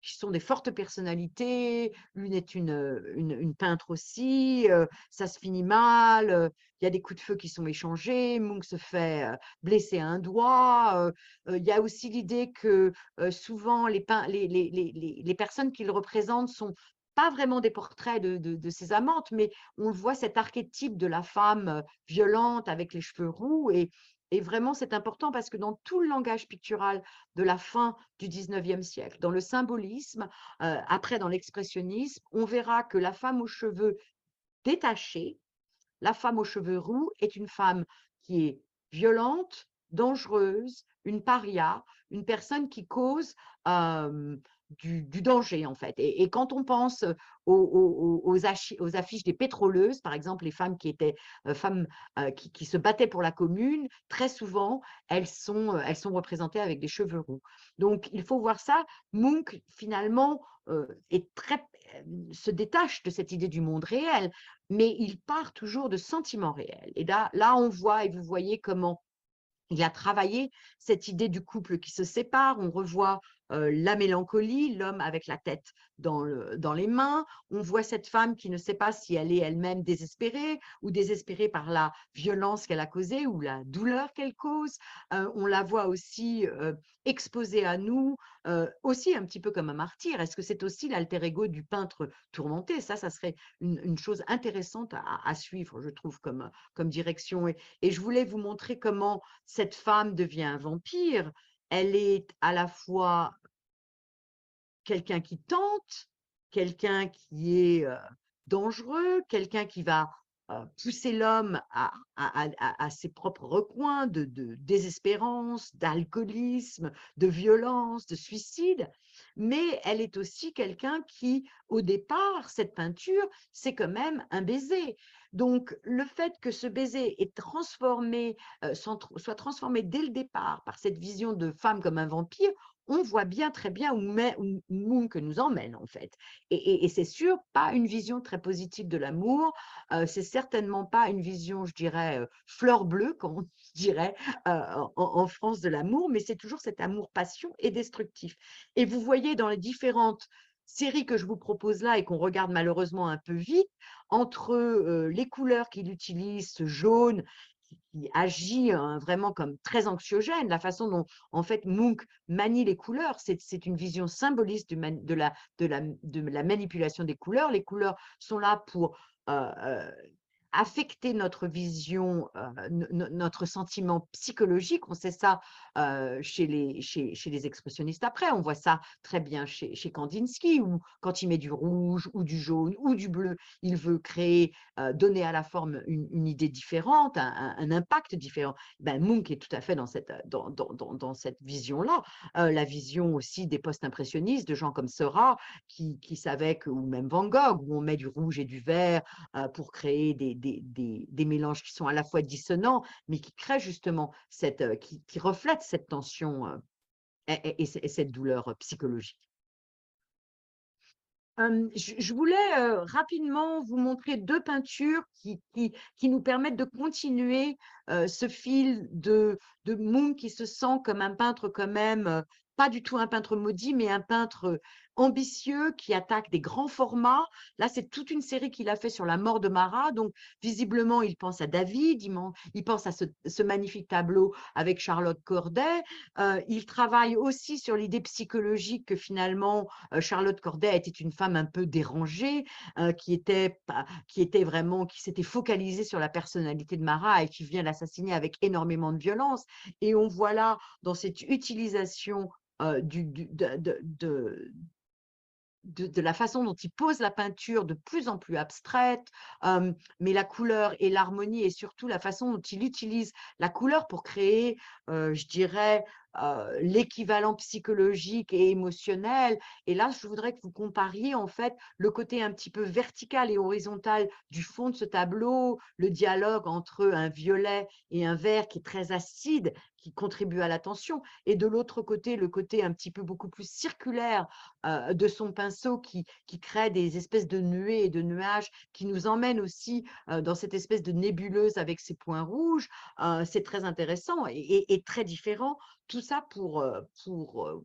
qui sont des fortes personnalités. L'une est une peintre aussi, ça se finit mal, il y a des coups de feu qui sont échangés, Munch se fait, blesser un doigt, il y a aussi l'idée que, souvent les personnes qu'il représente sont pas vraiment des portraits de ses amantes, mais on voit cet archétype de la femme, violente avec les cheveux roux et vraiment c'est important parce que dans tout le langage pictural de la fin du 19e siècle. Dans le symbolisme, après dans l'expressionnisme, on verra que la femme aux cheveux détachés, la femme aux cheveux roux est une femme qui est violente, dangereuse, une paria, une personne qui cause du danger en fait. Et quand on pense aux affiches des pétroleuses, par exemple les femmes qui étaient femmes qui se battaient pour la commune, très souvent elles sont représentées avec des cheveux roux. Donc il faut voir ça. Munch finalement se détache de cette idée du monde réel mais il part toujours de sentiments réels. Et là, on voit, et vous voyez comment il a travaillé cette idée du couple qui se sépare. On revoit la mélancolie, l'homme avec la tête dans les mains. On voit cette femme qui ne sait pas si elle est elle-même désespérée ou désespérée par la violence qu'elle a causée ou la douleur qu'elle cause. On la voit aussi exposée à nous, aussi un petit peu comme un martyr. Est-ce que c'est aussi l'alter ego du peintre tourmenté? Ça serait une chose intéressante à suivre, je trouve, comme direction. Et je voulais vous montrer comment cette femme devient un vampire. Elle est à la fois quelqu'un qui tente, quelqu'un qui est dangereux, quelqu'un qui va pousser l'homme à ses propres recoins de désespérance, d'alcoolisme, de violence, de suicide. Mais elle est aussi quelqu'un qui, au départ, cette peinture, c'est quand même un baiser. Donc, le fait que ce baiser est transformé, soit transformé dès le départ par cette vision de femme comme un vampire, on voit bien très bien où Munch nous emmène en fait. Et c'est sûr, pas une vision très positive de l'amour, c'est certainement pas une vision, je dirais, fleur bleue, comme on dirait en France de l'amour, mais c'est toujours cet amour-passion et destructif. Et vous voyez dans les différentes séries que je vous propose là et qu'on regarde malheureusement un peu vite, entre les couleurs qu'il utilise, ce jaune qui agit vraiment comme très anxiogène, la façon dont en fait Munch manie les couleurs, c'est une vision symboliste de la manipulation des couleurs. Les couleurs sont là pour affecter notre vision, notre sentiment psychologique. On sait ça chez les expressionnistes après. On voit ça très bien chez Kandinsky, où quand il met du rouge ou du jaune ou du bleu, il veut créer, donner à la forme une idée différente, un impact différent. Ben, Munch est tout à fait dans cette vision-là. La vision aussi des post-impressionnistes, de gens comme Seurat, qui savaient que, ou même Van Gogh, où on met du rouge et du vert pour créer des mélanges qui sont à la fois dissonants, mais qui créent justement qui reflètent cette tension et cette douleur psychologique. Je voulais rapidement vous montrer deux peintures qui nous permettent de continuer ce fil de Munch qui se sent comme un peintre quand même, pas du tout un peintre maudit, mais un peintre ambitieux qui attaque des grands formats. Là, c'est toute une série qu'il a fait sur la mort de Marat. Donc, visiblement, il pense à David, il pense à ce magnifique tableau avec Charlotte Corday. Il travaille aussi sur l'idée psychologique que finalement, Charlotte Corday était une femme un peu dérangée, qui s'était focalisée sur la personnalité de Marat et qui vient l'assassiner avec énormément de violence. Et on voit là, dans cette utilisation de la façon dont il pose la peinture de plus en plus abstraite, mais la couleur et l'harmonie et surtout la façon dont il utilise la couleur pour créer, je dirais, l'équivalent psychologique et émotionnel. Et là, je voudrais que vous compariez en fait le côté un petit peu vertical et horizontal du fond de ce tableau, le dialogue entre un violet et un vert qui est très acide, qui contribue à la tension, et de l'autre côté, le côté un petit peu beaucoup plus circulaire de son pinceau qui crée des espèces de nuées et de nuages qui nous emmènent aussi dans cette espèce de nébuleuse avec ses points rouges. C'est très intéressant et très différent. Tout ça pour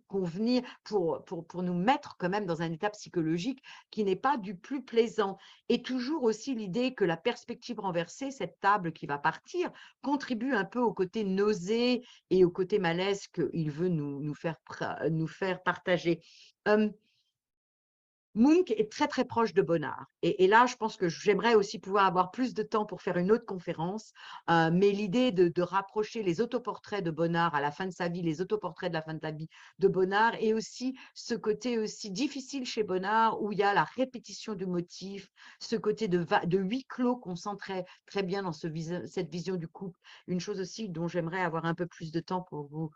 convenir, pour nous mettre quand même dans un état psychologique qui n'est pas du plus plaisant. Et toujours aussi l'idée que la perspective renversée, cette table qui va partir, contribue un peu au côté nausée et au côté malaise qu'il veut nous faire partager. Euh, Munch est très, très proche de Bonnard et là, je pense que j'aimerais aussi pouvoir avoir plus de temps pour faire une autre conférence, mais l'idée de rapprocher les autoportraits de Bonnard à la fin de sa vie, les autoportraits de la fin de sa vie de Bonnard et aussi ce côté aussi difficile chez Bonnard où il y a la répétition du motif, ce côté de huis clos qu'on sent très, très bien dans cette vision du couple. Une chose aussi dont j'aimerais avoir un peu plus de temps pour vous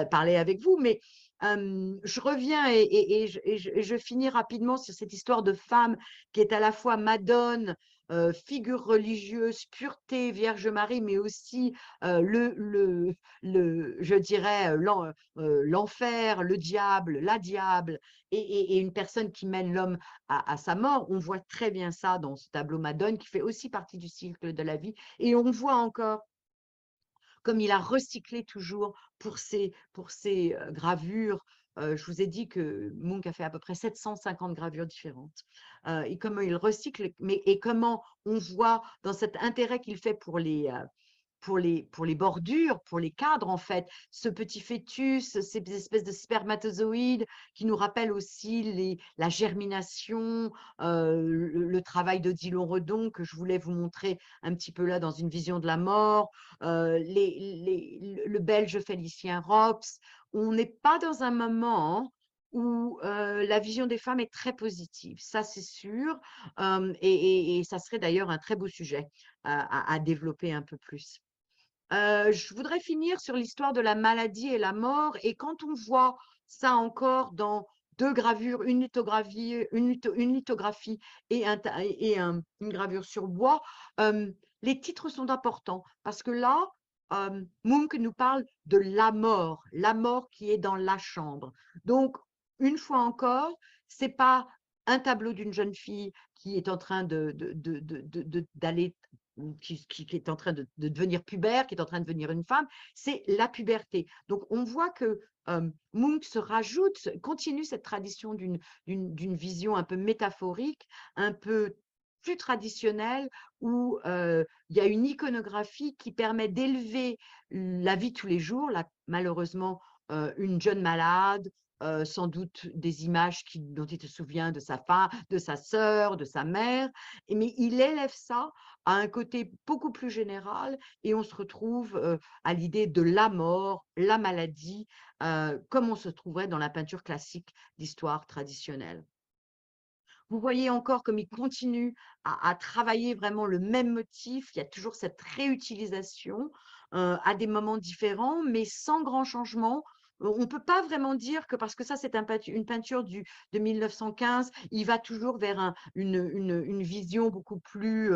parler avec vous, mais je reviens et je finis rapidement sur cette histoire de femme qui est à la fois Madone, figure religieuse, pureté, Vierge Marie, mais aussi je dirais, l'enfer, le diable, la diable, et une personne qui mène l'homme à sa mort. On voit très bien ça dans ce tableau Madone qui fait aussi partie du cycle de la vie. Et on voit encore comme il a recyclé toujours pour ses gravures. Je vous ai dit que Munch a fait à peu près 750 gravures différentes. Et comment il recycle, et comment on voit dans cet intérêt qu'il fait pour les bordures, pour les cadres, en fait, ce petit fœtus, ces espèces de spermatozoïdes qui nous rappellent aussi la germination, le travail de Dillon Redon que je voulais vous montrer un petit peu là dans une vision de la mort, le Belge Félicien Rops. On n'est pas dans un moment où la vision des femmes est très positive, ça c'est sûr, et ça serait d'ailleurs un très beau sujet à développer un peu plus. Je voudrais finir sur l'histoire de la maladie et la mort. Et quand on voit ça encore dans deux gravures, une lithographie une gravure sur bois, les titres sont importants parce que là, Munch nous parle de la mort qui est dans la chambre. Donc, une fois encore, c'est pas un tableau d'une jeune fille qui est en train d'aller qui est en train de devenir pubère, qui est en train de devenir une femme, c'est la puberté. Donc, on voit que Munch continue cette tradition d'une vision un peu métaphorique, un peu plus traditionnelle, où il y a une iconographie qui permet d'élever la vie de tous les jours, malheureusement, une jeune malade, sans doute des images dont il se souvient de sa femme, de sa sœur, de sa mère, mais il élève ça à un côté beaucoup plus général et on se retrouve à l'idée de la mort, la maladie, comme on se trouverait dans la peinture classique d'histoire traditionnelle. Vous voyez encore comme il continue à travailler vraiment le même motif, il y a toujours cette réutilisation à des moments différents, mais sans grand changement. On ne peut pas vraiment dire que parce que ça, c'est une peinture de 1915, il va toujours vers une vision beaucoup plus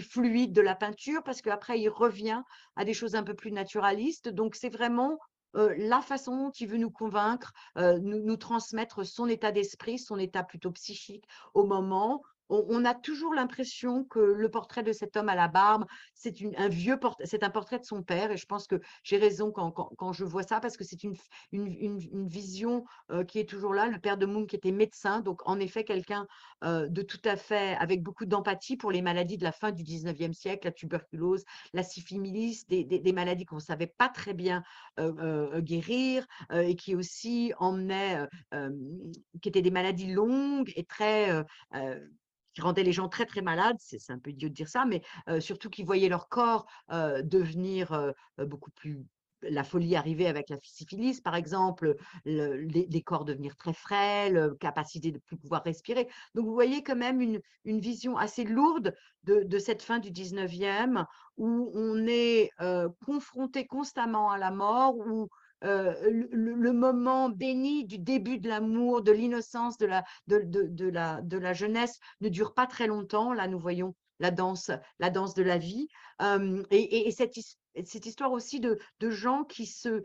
fluide de la peinture, parce qu'après, il revient à des choses un peu plus naturalistes. Donc, c'est vraiment la façon dont il veut nous convaincre, nous transmettre son état d'esprit, son état plutôt psychique au moment. On a toujours l'impression que le portrait de cet homme à la barbe, c'est un portrait de son père, et je pense que j'ai raison quand je vois ça, parce que c'est une vision qui est toujours là. Le père de Munch était médecin, donc en effet quelqu'un de tout à fait avec beaucoup d'empathie pour les maladies de la fin du 19e siècle, la tuberculose, la syphilis, des maladies qu'on ne savait pas très bien guérir, et qui aussi qui étaient des maladies longues et qui rendaient les gens très très malades, c'est un peu idiot de dire ça, mais surtout qui voyaient leur corps devenir beaucoup plus, la folie arriver avec la syphilis, par exemple, les corps devenir très frêles, capacité de ne plus pouvoir respirer. Donc, vous voyez quand même une vision assez lourde de cette fin du 19e, où on est confronté constamment à la mort, où le moment béni du début de l'amour, de l'innocence, de la jeunesse ne dure pas très longtemps. Là, nous voyons la danse de la vie. Et cette histoire aussi de gens qui se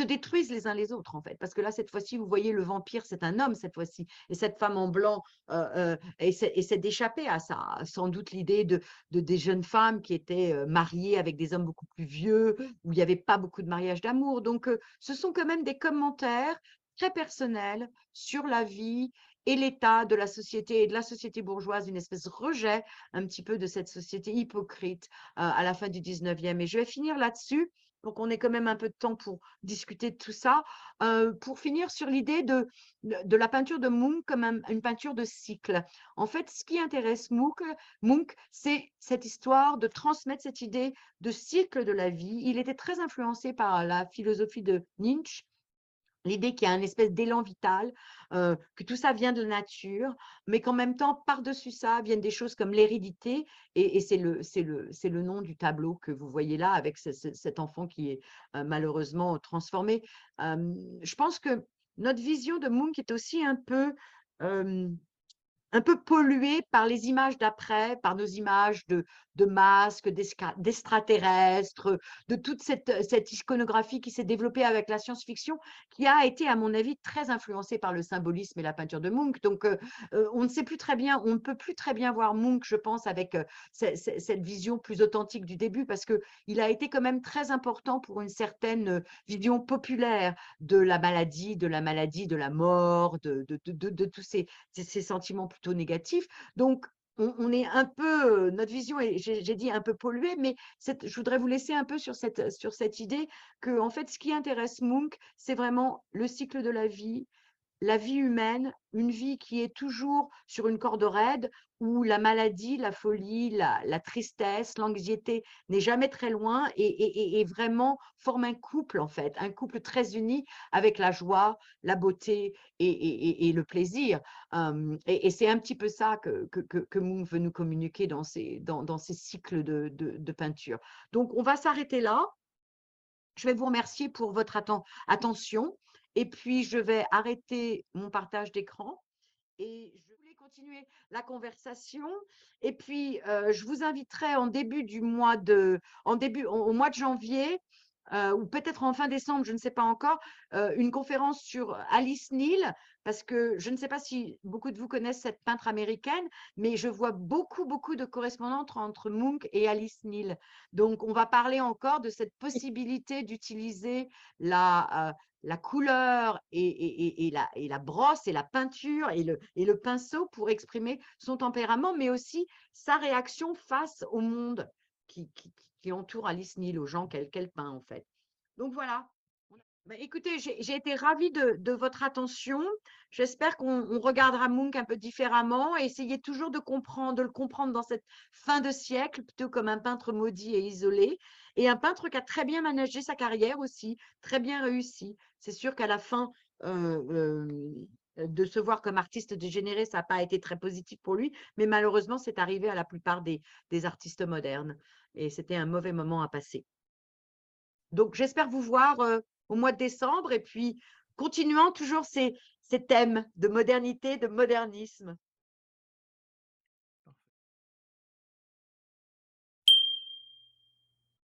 détruisent les uns les autres, en fait. Parce que là, cette fois-ci, vous voyez, le vampire, c'est un homme, cette fois-ci. Et cette femme en blanc essaie d'échapper à ça. Sans doute l'idée des jeunes femmes qui étaient mariées avec des hommes beaucoup plus vieux, où il n'y avait pas beaucoup de mariage d'amour. Donc, ce sont quand même des commentaires très personnels sur la vie et l'état de la société et de la société bourgeoise, une espèce de rejet un petit peu de cette société hypocrite à la fin du 19e. Et je vais finir là-dessus. Donc, on ait quand même un peu de temps pour discuter de tout ça. Pour finir sur l'idée de la peinture de Munch comme une peinture de cycle. En fait, ce qui intéresse Munch, c'est cette histoire de transmettre cette idée de cycle de la vie. Il était très influencé par la philosophie de Nietzsche. L'idée qu'il y a un espèce d'élan vital, que tout ça vient de la nature, mais qu'en même temps, par-dessus ça, viennent des choses comme l'hérédité, et c'est le nom du tableau que vous voyez là, avec cet enfant qui est malheureusement transformé. Je pense que notre vision de Munch est aussi un peu pollué par les images d'après, par nos images de masques, d'extraterrestres, de toute cette iconographie qui s'est développée avec la science-fiction, qui a été, à mon avis, très influencée par le symbolisme et la peinture de Munch. Donc, on ne sait plus très bien, on ne peut plus très bien voir Munch, je pense, avec cette vision plus authentique du début, parce qu'il a été quand même très important pour une certaine vision populaire de la maladie, de la mort, de tous ces sentiments plutôt négatifs. Donc, on est un peu, notre vision est, j'ai dit un peu polluée, mais je voudrais vous laisser un peu sur cette idée que, en fait, ce qui intéresse Munch, c'est vraiment le cycle de la vie humaine, une vie qui est toujours sur une corde raide, où la maladie, la folie, la tristesse, l'anxiété n'est jamais très loin et vraiment forme un couple, en fait, un couple très uni avec la joie, la beauté et le plaisir. Et c'est un petit peu ça que Munch veut nous communiquer dans ces cycles de peinture. Donc, on va s'arrêter là. Je vais vous remercier pour votre attention et puis je vais arrêter mon partage d'écran et je voulais continuer la conversation. Et puis, je vous inviterai en début du mois au mois de janvier, ou peut-être en fin décembre, je ne sais pas encore, une conférence sur Alice Neal, parce que je ne sais pas si beaucoup de vous connaissent cette peintre américaine, mais je vois beaucoup, beaucoup de correspondances entre Munch et Alice Neal. Donc, on va parler encore de cette possibilité d'utiliser la couleur et la brosse et la peinture et le pinceau pour exprimer son tempérament, mais aussi sa réaction face au monde qui entoure Alice Neal, aux gens qu'elle peint en fait. Donc voilà. Écoutez, j'ai été ravie de votre attention. J'espère qu'on regardera Munch un peu différemment et essayer toujours de le comprendre dans cette fin de siècle, plutôt comme un peintre maudit et isolé, et un peintre qui a très bien managé sa carrière aussi, très bien réussi. C'est sûr qu'à la fin, de se voir comme artiste dégénéré, ça n'a pas été très positif pour lui, mais malheureusement, c'est arrivé à la plupart des artistes modernes et c'était un mauvais moment à passer. Donc, j'espère vous voir au mois de décembre et puis continuant toujours ces thèmes de modernité, de modernisme.